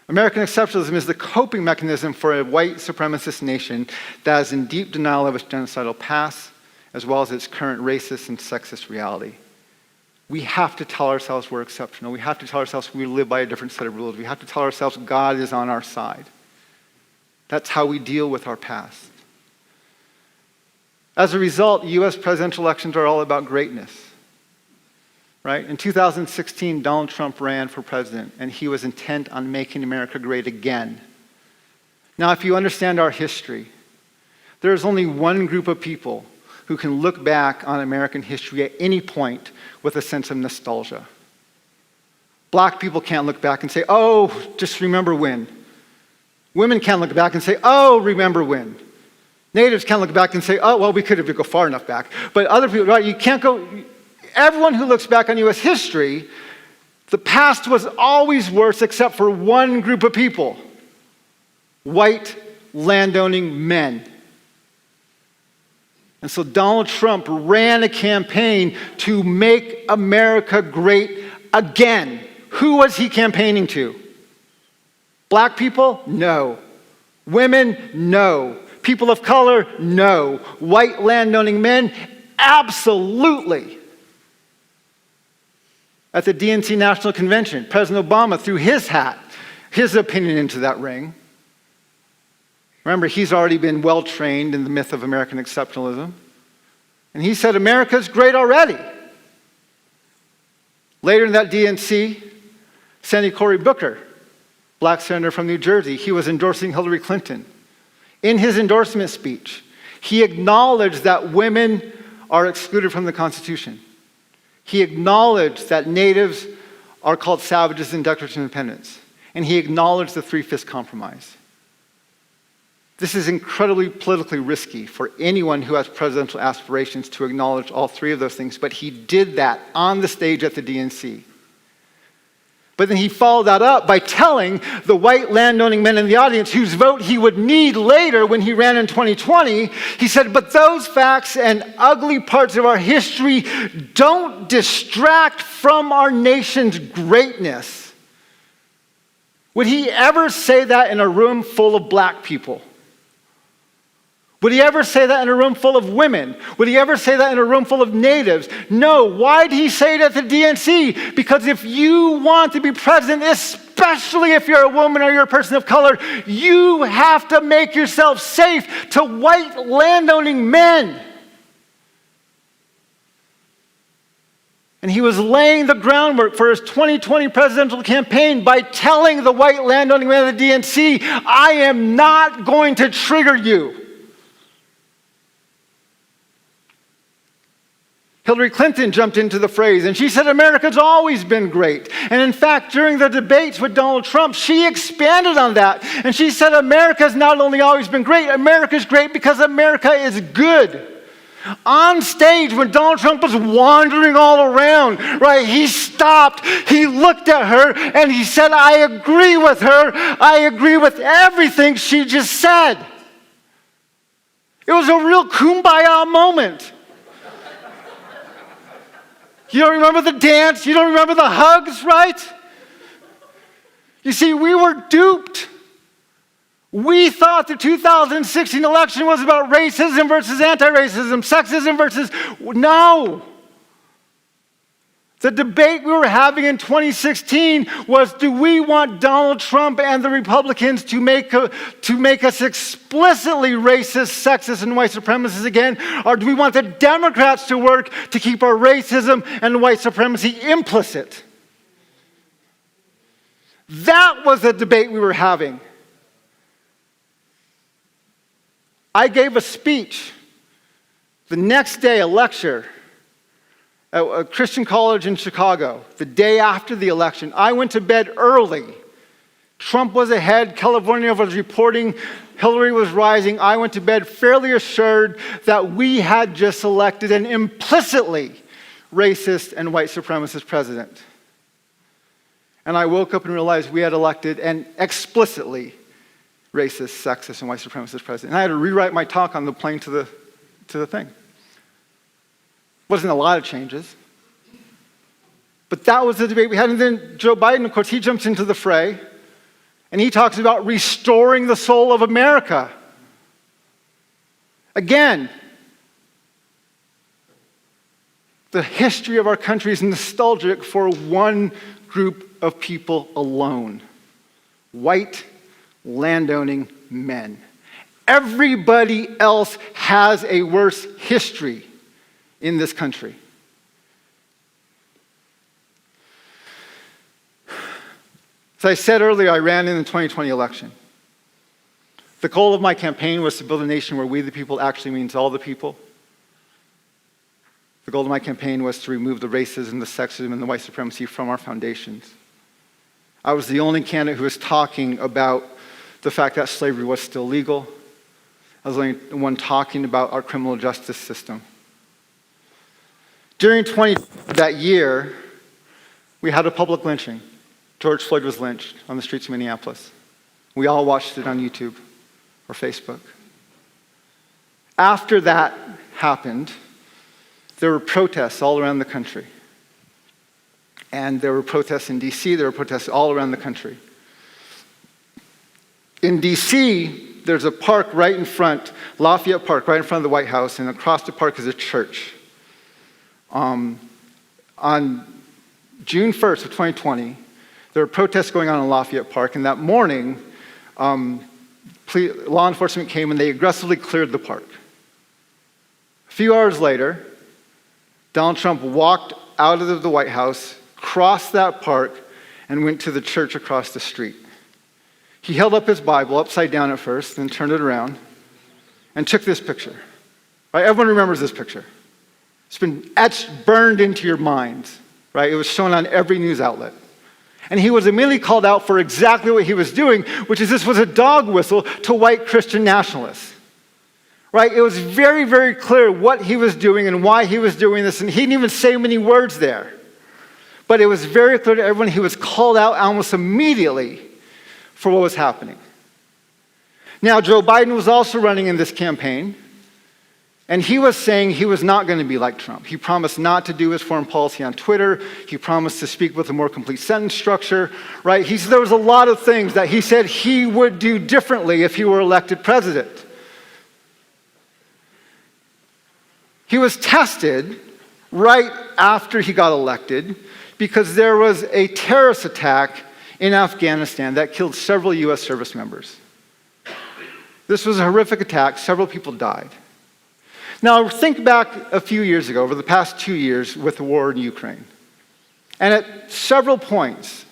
S2: American exceptionalism is the coping mechanism for a white supremacist nation that is in deep denial of its genocidal past, as well as its current racist and sexist reality. We have to tell ourselves we're exceptional. We have to tell ourselves we live by a different set of rules. We have to tell ourselves God is on our side. That's how we deal with our past. As a result, U.S. presidential elections are all about greatness. Right? In 2016, Donald Trump ran for president, and he was intent on making America great again. Now, if you understand our history, there is only one group of people who can look back on American history at any point with a sense of nostalgia. Black people can't look back and say, oh, just remember when. Women can't look back and say, oh, remember when. Natives can't look back and say, oh, well, we could have go far enough back. But other people, right, you can't go. Everyone who looks back on U.S. history, the past was always worse except for one group of people. White landowning men. And so Donald Trump ran a campaign to make America great again. Who was he campaigning to? Black people? No. Women? No. People of color? No. White landowning men? Absolutely. At the DNC National Convention, President Obama threw his hat, his opinion into that ring. Remember, he's already been well-trained in the myth of American exceptionalism. And he said, America's great already. Later in that DNC, Senator Cory Booker, black senator from New Jersey, he was endorsing Hillary Clinton. In his endorsement speech, he acknowledged that women are excluded from the Constitution. He acknowledged that natives are called savages in Declaration of Independence. And he acknowledged the Three-Fifths Compromise. This is incredibly politically risky for anyone who has presidential aspirations to acknowledge all three of those things, but he did that on the stage at the DNC. But then he followed that up by telling the white landowning men in the audience whose vote he would need later when he ran in 2020, he said, but those facts and ugly parts of our history don't distract from our nation's greatness. Would he ever say that in a room full of black people? Would he ever say that in a room full of women? Would he ever say that in a room full of natives? No. Why did he say it at the DNC? Because if you want to be president, especially if you're a woman or you're a person of color, you have to make yourself safe to white landowning men. And he was laying the groundwork for his 2020 presidential campaign by telling the white landowning men of the DNC, I am not going to trigger you. Hillary Clinton jumped into the phrase, and she said America's always been great. And in fact, during the debates with Donald Trump, she expanded on that. And she said America's not only always been great, America's great because America is good. On stage, when Donald Trump was wandering all around, right, he stopped, he looked at her, and he said, I agree with her. I agree with everything she just said. It was a real kumbaya moment. You don't remember the dance? You don't remember the hugs, right? You see, we were duped. We thought the 2016 election was about racism versus anti-racism, sexism versus... No. The debate we were having in 2016 was, do we want Donald Trump and the Republicans to make us explicitly racist, sexist, and white supremacists again? Or do we want the Democrats to work to keep our racism and white supremacy implicit? That was the debate we were having. I gave a speech the next day, a lecture, at a Christian college in Chicago, the day after the election. I went to bed early. Trump was ahead, California was reporting, Hillary was rising. I went to bed fairly assured that we had just elected an implicitly racist and white supremacist president. And I woke up and realized we had elected an explicitly racist, sexist, and white supremacist president. And I had to rewrite my talk on the plane to the thing. Wasn't a lot of changes. But that was the debate we had. And then Joe Biden, of course, he jumps into the fray, and he talks about restoring the soul of America. Again, the history of our country is nostalgic for one group of people alone: white landowning men. Everybody else has a worse history in this country. As I said earlier, I ran in the 2020 election. The goal of my campaign was to build a nation where we the people actually means all the people. The goal of my campaign was to remove the racism, the sexism, and the white supremacy from our foundations. I was the only candidate who was talking about the fact that slavery was still legal. I was the only one talking about our criminal justice system. During that year, we had a public lynching. George Floyd was lynched on the streets of Minneapolis. We all watched it on YouTube or Facebook. After that happened, there were protests all around the country. And there were protests in D.C., there were protests all around the country. In D.C., there's a park right in front, Lafayette Park, right in front of the White House, and across the park is a church. On June 1st of 2020, there were protests going on in Lafayette Park, and that morning, law enforcement came and they aggressively cleared the park. A few hours later, Donald Trump walked out of the White House, crossed that park, and went to the church across the street. He held up his Bible upside down at first, then turned it around, and took this picture. Right? Everyone remembers this picture. It's been burned into your minds, right? It was shown on every news outlet. And he was immediately called out for exactly what he was doing, which is this was a dog whistle to white Christian nationalists, right? It was very, very clear what he was doing and why he was doing this, and he didn't even say many words there. But it was very clear to everyone he was called out almost immediately for what was happening. Now, Joe Biden was also running in this campaign, and he was saying he was not going to be like Trump. He promised not to do his foreign policy on Twitter. He promised to speak with a more complete sentence structure, right? There was a lot of things that he said he would do differently if he were elected president. He was tested right after he got elected because there was a terrorist attack in Afghanistan that killed several U.S. service members. This was a horrific attack. Several people died. Now, think back a few years ago, over the past 2 years with the war in Ukraine. And at several points,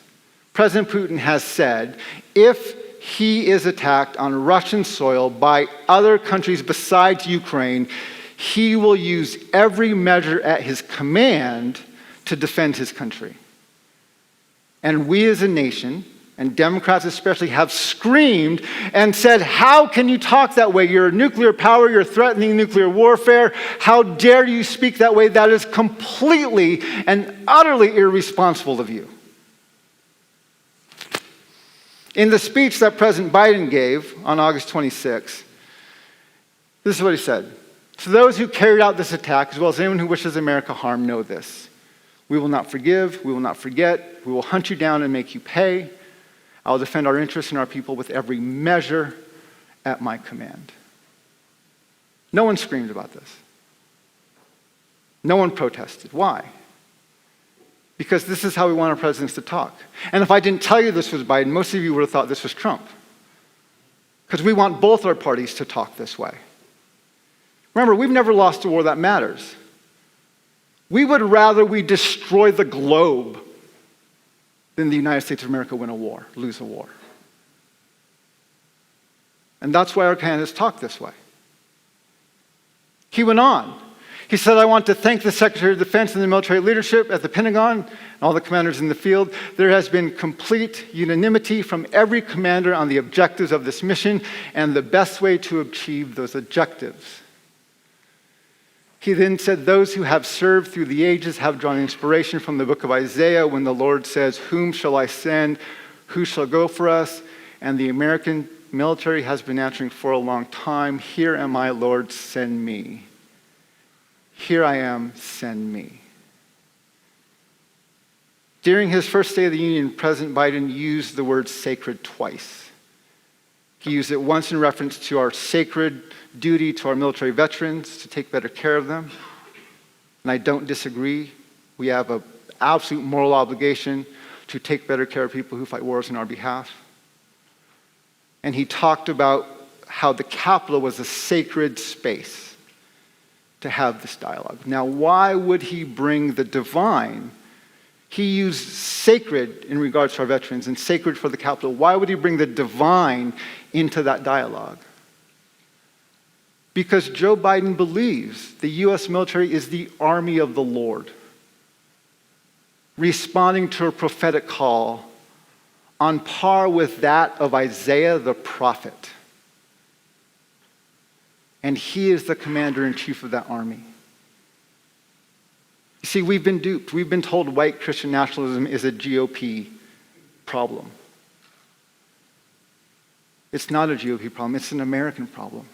S2: President Putin has said, if he is attacked on Russian soil by other countries besides Ukraine, he will use every measure at his command to defend his country. And we as a nation, and Democrats especially, have screamed and said, how can you talk that way? You're a nuclear power, you're threatening nuclear warfare. How dare you speak that way? That is completely and utterly irresponsible of you. In the speech that President Biden gave on August 26, this is what he said. To those who carried out this attack, as well as anyone who wishes America harm, know this. We will not forgive, we will not forget, we will hunt you down and make you pay. I will defend our interests and our people with every measure at my command. No one screamed about this. No one protested. Why? Because this is how we want our presidents to talk. And if I didn't tell you this was Biden, most of you would have thought this was Trump. Because we want both our parties to talk this way. Remember, we've never lost a war that matters. We would rather we destroy the globe than the United States of America win a war, lose a war. And that's why our candidates talk this way. He went on. He said, I want to thank the Secretary of Defense and the military leadership at the Pentagon and all the commanders in the field. There has been complete unanimity from every commander on the objectives of this mission and the best way to achieve those objectives. He then said, those who have served through the ages have drawn inspiration from the book of Isaiah when the Lord says, whom shall I send? Who shall go for us? And the American military has been answering for a long time, here am I, Lord, send me. Here I am, send me. During his first State of the Union, President Biden used the word sacred twice. He used it once in reference to our sacred duty to our military veterans to take better care of them. And I don't disagree. We have an absolute moral obligation to take better care of people who fight wars on our behalf. And he talked about how the Capitol was a sacred space to have this dialogue. Now, why would he bring the divine? He used sacred in regards to our veterans and sacred for the Capitol. Why would he bring the divine into that dialogue? Because Joe Biden believes the U.S. military is the army of the Lord, responding to a prophetic call on par with that of Isaiah the prophet. And he is the commander-in-chief of that army. You see, we've been duped. We've been told white Christian nationalism is a GOP problem. It's not a GOP problem. It's an American problem.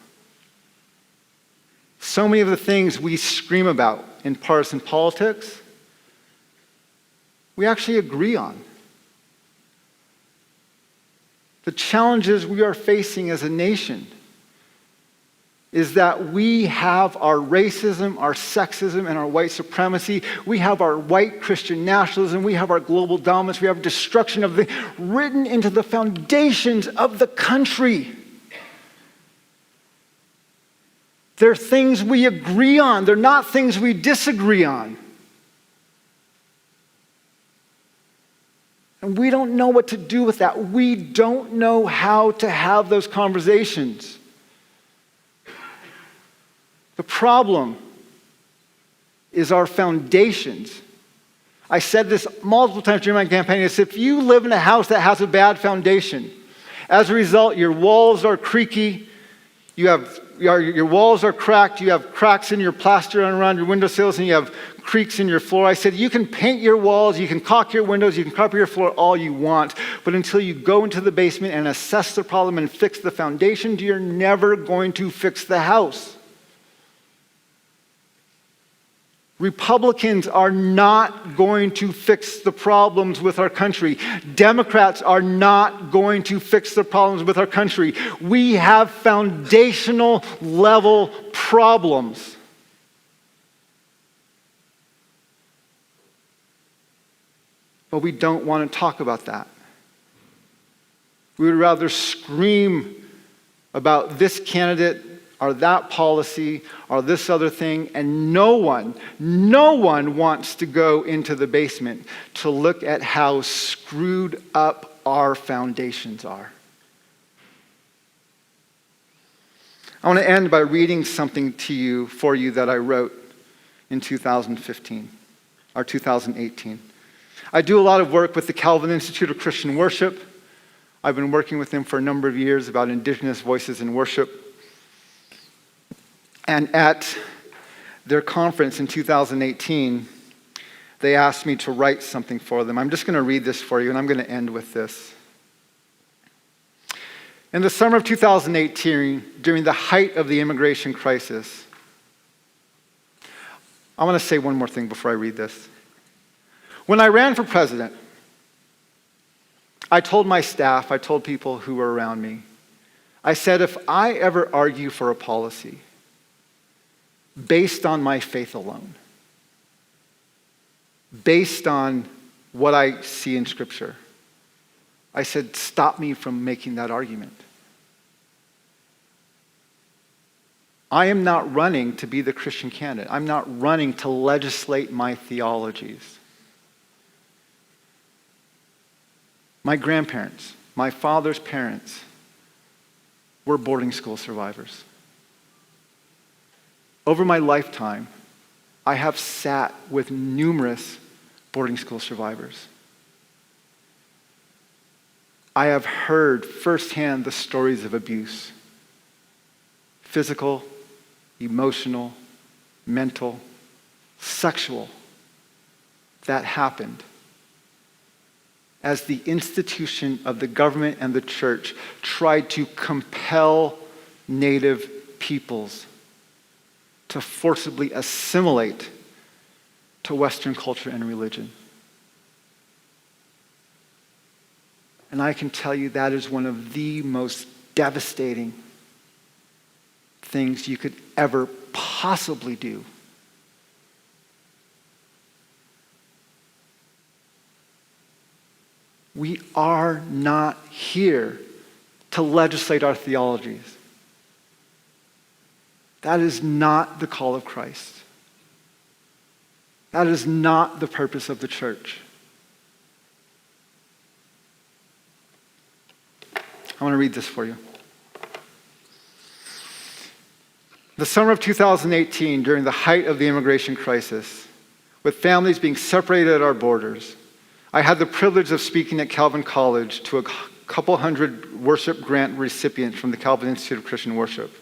S2: So many of the things we scream about in partisan politics, we actually agree on. The challenges we are facing as a nation is that we have our racism, our sexism, and our white supremacy. We have our white Christian nationalism. We have our global dominance. We have destruction of the written into the foundations of the country. They're things we agree on. They're not things we disagree on. And we don't know what to do with that. We don't know how to have those conversations. The problem is our foundations. I said this multiple times during my campaign. It's if you live in a house that has a bad foundation, as a result, your walls are creaky, Your walls are cracked, you have cracks in your plaster around your windowsills, and you have creaks in your floor. I said, you can paint your walls, you can caulk your windows, you can carpet your floor all you want, but until you go into the basement and assess the problem and fix the foundation, you're never going to fix the house. Republicans are not going to fix the problems with our country. Democrats are not going to fix the problems with our country. We have foundational level problems. But we don't want to talk about that. We would rather scream about this candidate or that policy or this other thing, and no one wants to go into the basement to look at how screwed up our foundations are. I want to end by reading something for you that I wrote in 2015 or 2018. I do a lot of work with the Calvin Institute of Christian Worship. I've been working with them for a number of years about indigenous voices in worship. And at their conference in 2018, they asked me to write something for them. I'm just going to read this for you, and I'm going to end with this. In the summer of 2018, during the height of the immigration crisis, I want to say one more thing before I read this. When I ran for president, I told my staff, I told people who were around me, I said, if I ever argue for a policy based on my faith alone, based on what I see in Scripture, I said, stop me from making that argument. I am not running to be the Christian candidate. I'm not running to legislate my theologies. My grandparents, my father's parents, were boarding school survivors. Over my lifetime, I have sat with numerous boarding school survivors. I have heard firsthand the stories of abuse, physical, emotional, mental, sexual, that happened as the institution of the government and the church tried to compel Native peoples to forcibly assimilate to Western culture and religion. And I can tell you that is one of the most devastating things you could ever possibly do. We are not here to legislate our theologies. That is not the call of Christ. That is not the purpose of the church. I want to read this for you. The summer of 2018, during the height of the immigration crisis, with families being separated at our borders, I had the privilege of speaking at Calvin College to a couple hundred worship grant recipients from the Calvin Institute of Christian Worship.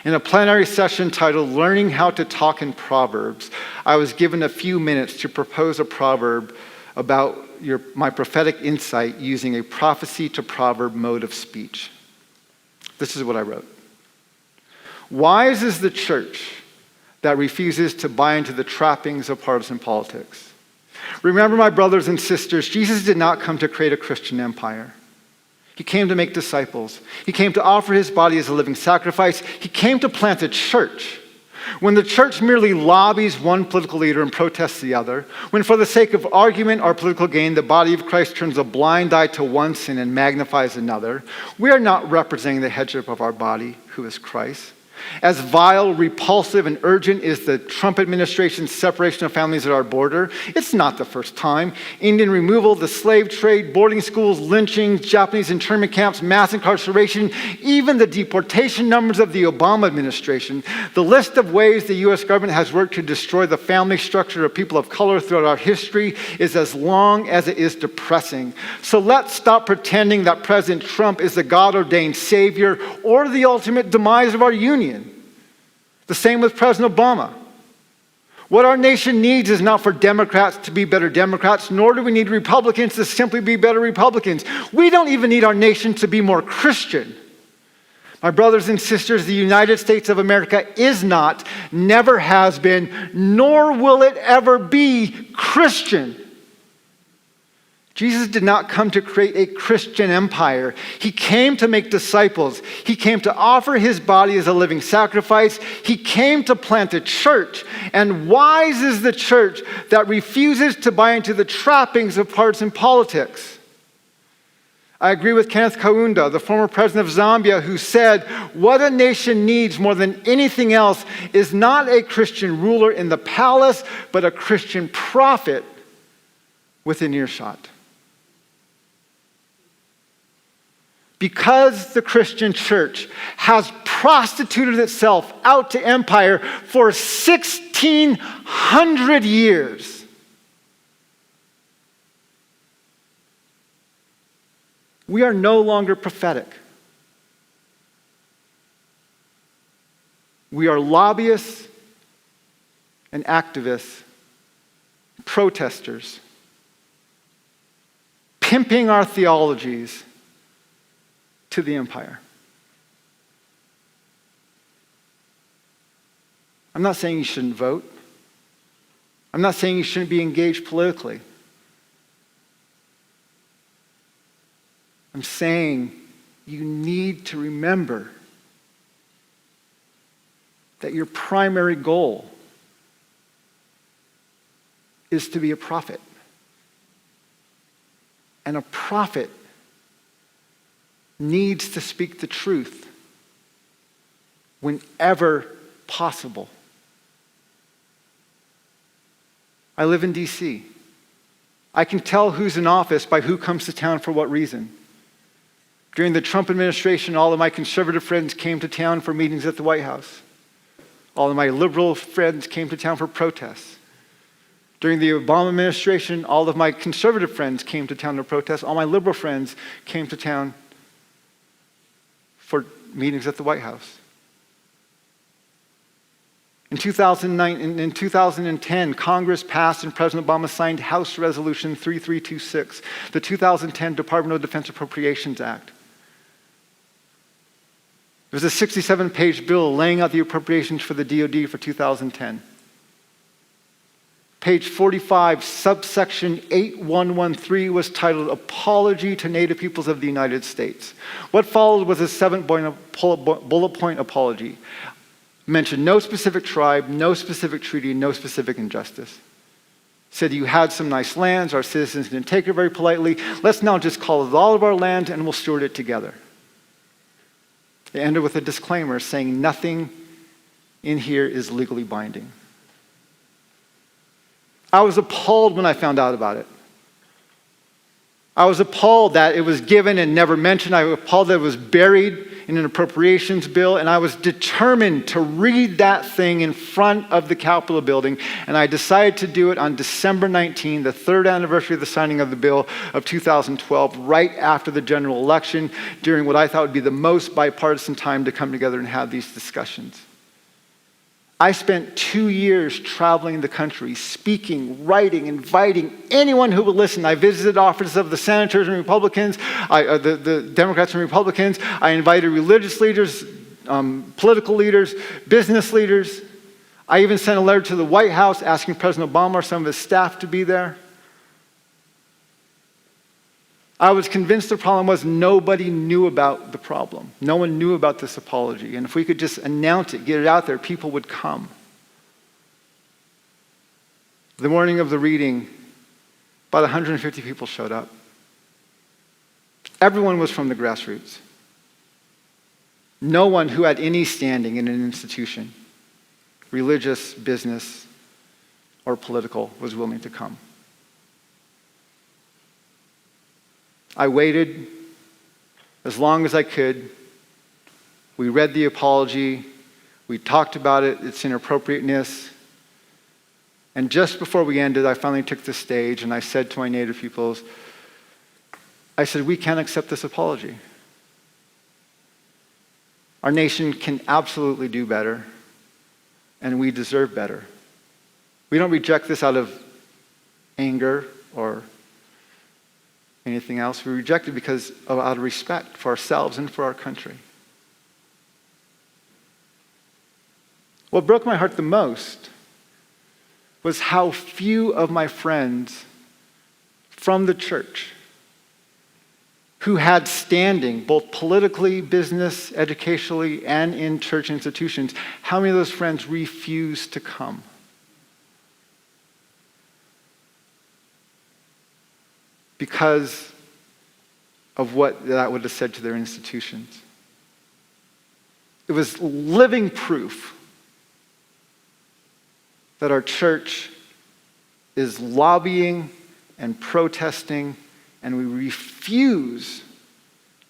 S2: In a plenary session titled Learning How to Talk in Proverbs, I was given a few minutes to propose a proverb about my prophetic insight using a prophecy to proverb mode of speech. This is what I wrote. Wise is the church that refuses to buy into the trappings of partisan politics. Remember, my brothers and sisters, Jesus did not come to create a Christian empire. He came to make disciples. He came to offer his body as a living sacrifice. He came to plant a church. When the church merely lobbies one political leader and protests the other, when for the sake of argument or political gain, the body of Christ turns a blind eye to one sin and magnifies another, we are not representing the headship of our body, who is Christ. As vile, repulsive, and urgent is the Trump administration's separation of families at our border, it's not the first time. Indian removal, the slave trade, boarding schools, lynchings, Japanese internment camps, mass incarceration, even the deportation numbers of the Obama administration. The list of ways the U.S. government has worked to destroy the family structure of people of color throughout our history is as long as it is depressing. So let's stop pretending that President Trump is the God-ordained savior or the ultimate demise of our union. The same with President Obama. What our nation needs is not for Democrats to be better Democrats, nor do we need Republicans to simply be better Republicans. We don't even need our nation to be more Christian. My brothers and sisters, the United States of America is not, never has been, nor will it ever be Christian. Jesus did not come to create a Christian empire. He came to make disciples. He came to offer his body as a living sacrifice. He came to plant a church. And wise is the church that refuses to buy into the trappings of partisan politics. I agree with Kenneth Kaunda, the former president of Zambia, who said, what a nation needs more than anything else is not a Christian ruler in the palace, but a Christian prophet within earshot. Because the Christian church has prostituted itself out to empire for 1,600 years, we are no longer prophetic. We are lobbyists and activists, protesters, pimping our theologies to the empire. I'm not saying you shouldn't vote. I'm not saying you shouldn't be engaged politically. I'm saying you need to remember that your primary goal is to be a prophet. And a prophet needs to speak the truth whenever possible. I live in D.C. I can tell who's in office by who comes to town for what reason. During the Trump administration, all of my conservative friends came to town for meetings at the White House. All of my liberal friends came to town for protests. During the Obama administration, all of my conservative friends came to town to protest. All my liberal friends came to town for meetings at the White House. In 2010, Congress passed and President Obama signed House Resolution 3326, the 2010 Department of Defense Appropriations Act. It was a 67-page bill laying out the appropriations for the DoD for 2010. Page 45, subsection 8113 was titled Apology to Native Peoples of the United States. What followed was a 7-bullet point apology. Mentioned no specific tribe, no specific treaty, no specific injustice. Said you had some nice lands, our citizens didn't take it very politely. Let's now just call it all of our land and we'll steward it together. They ended with a disclaimer saying nothing in here is legally binding. I was appalled when I found out about it. I was appalled that it was given and never mentioned. I was appalled that it was buried in an appropriations bill, and I was determined to read that thing in front of the Capitol building, and I decided to do it on December 19, the third anniversary of the signing of the bill of 2012, right after the general election, during what I thought would be the most bipartisan time to come together and have these discussions. I spent 2 years traveling the country, speaking, writing, inviting anyone who would listen. I visited offices of the senators and Republicans, the Democrats and Republicans. I invited religious leaders, political leaders, business leaders. I even sent a letter to the White House asking President Obama or some of his staff to be there. I was convinced the problem was nobody knew about the problem. No one knew about this apology. And if we could just announce it, get it out there, people would come. The morning of the reading, about 150 people showed up. Everyone was from the grassroots. No one who had any standing in an institution, religious, business, or political, was willing to come. I waited as long as I could. We read the apology. We talked about it, its inappropriateness. And just before we ended, I finally took the stage and I said to my Native peoples, I said, we can't accept this apology. Our nation can absolutely do better, and we deserve better. We don't reject this out of anger or anything else. We reject it out of respect for ourselves and for our country. What broke my heart the most was how few of my friends from the church who had standing, both politically, business, educationally, and in church institutions, how many of those friends refused to come? Because of what that would have said to their institutions. It was living proof that our church is lobbying and protesting, and we refuse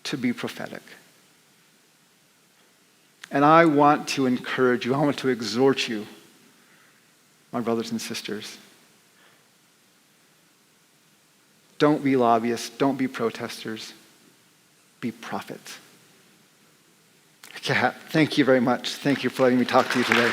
S2: to be prophetic. And I want to encourage you, I want to exhort you, my brothers and sisters. Don't be lobbyists, don't be protesters, be prophets. Kat, thank you very much. Thank you for letting me talk to you today.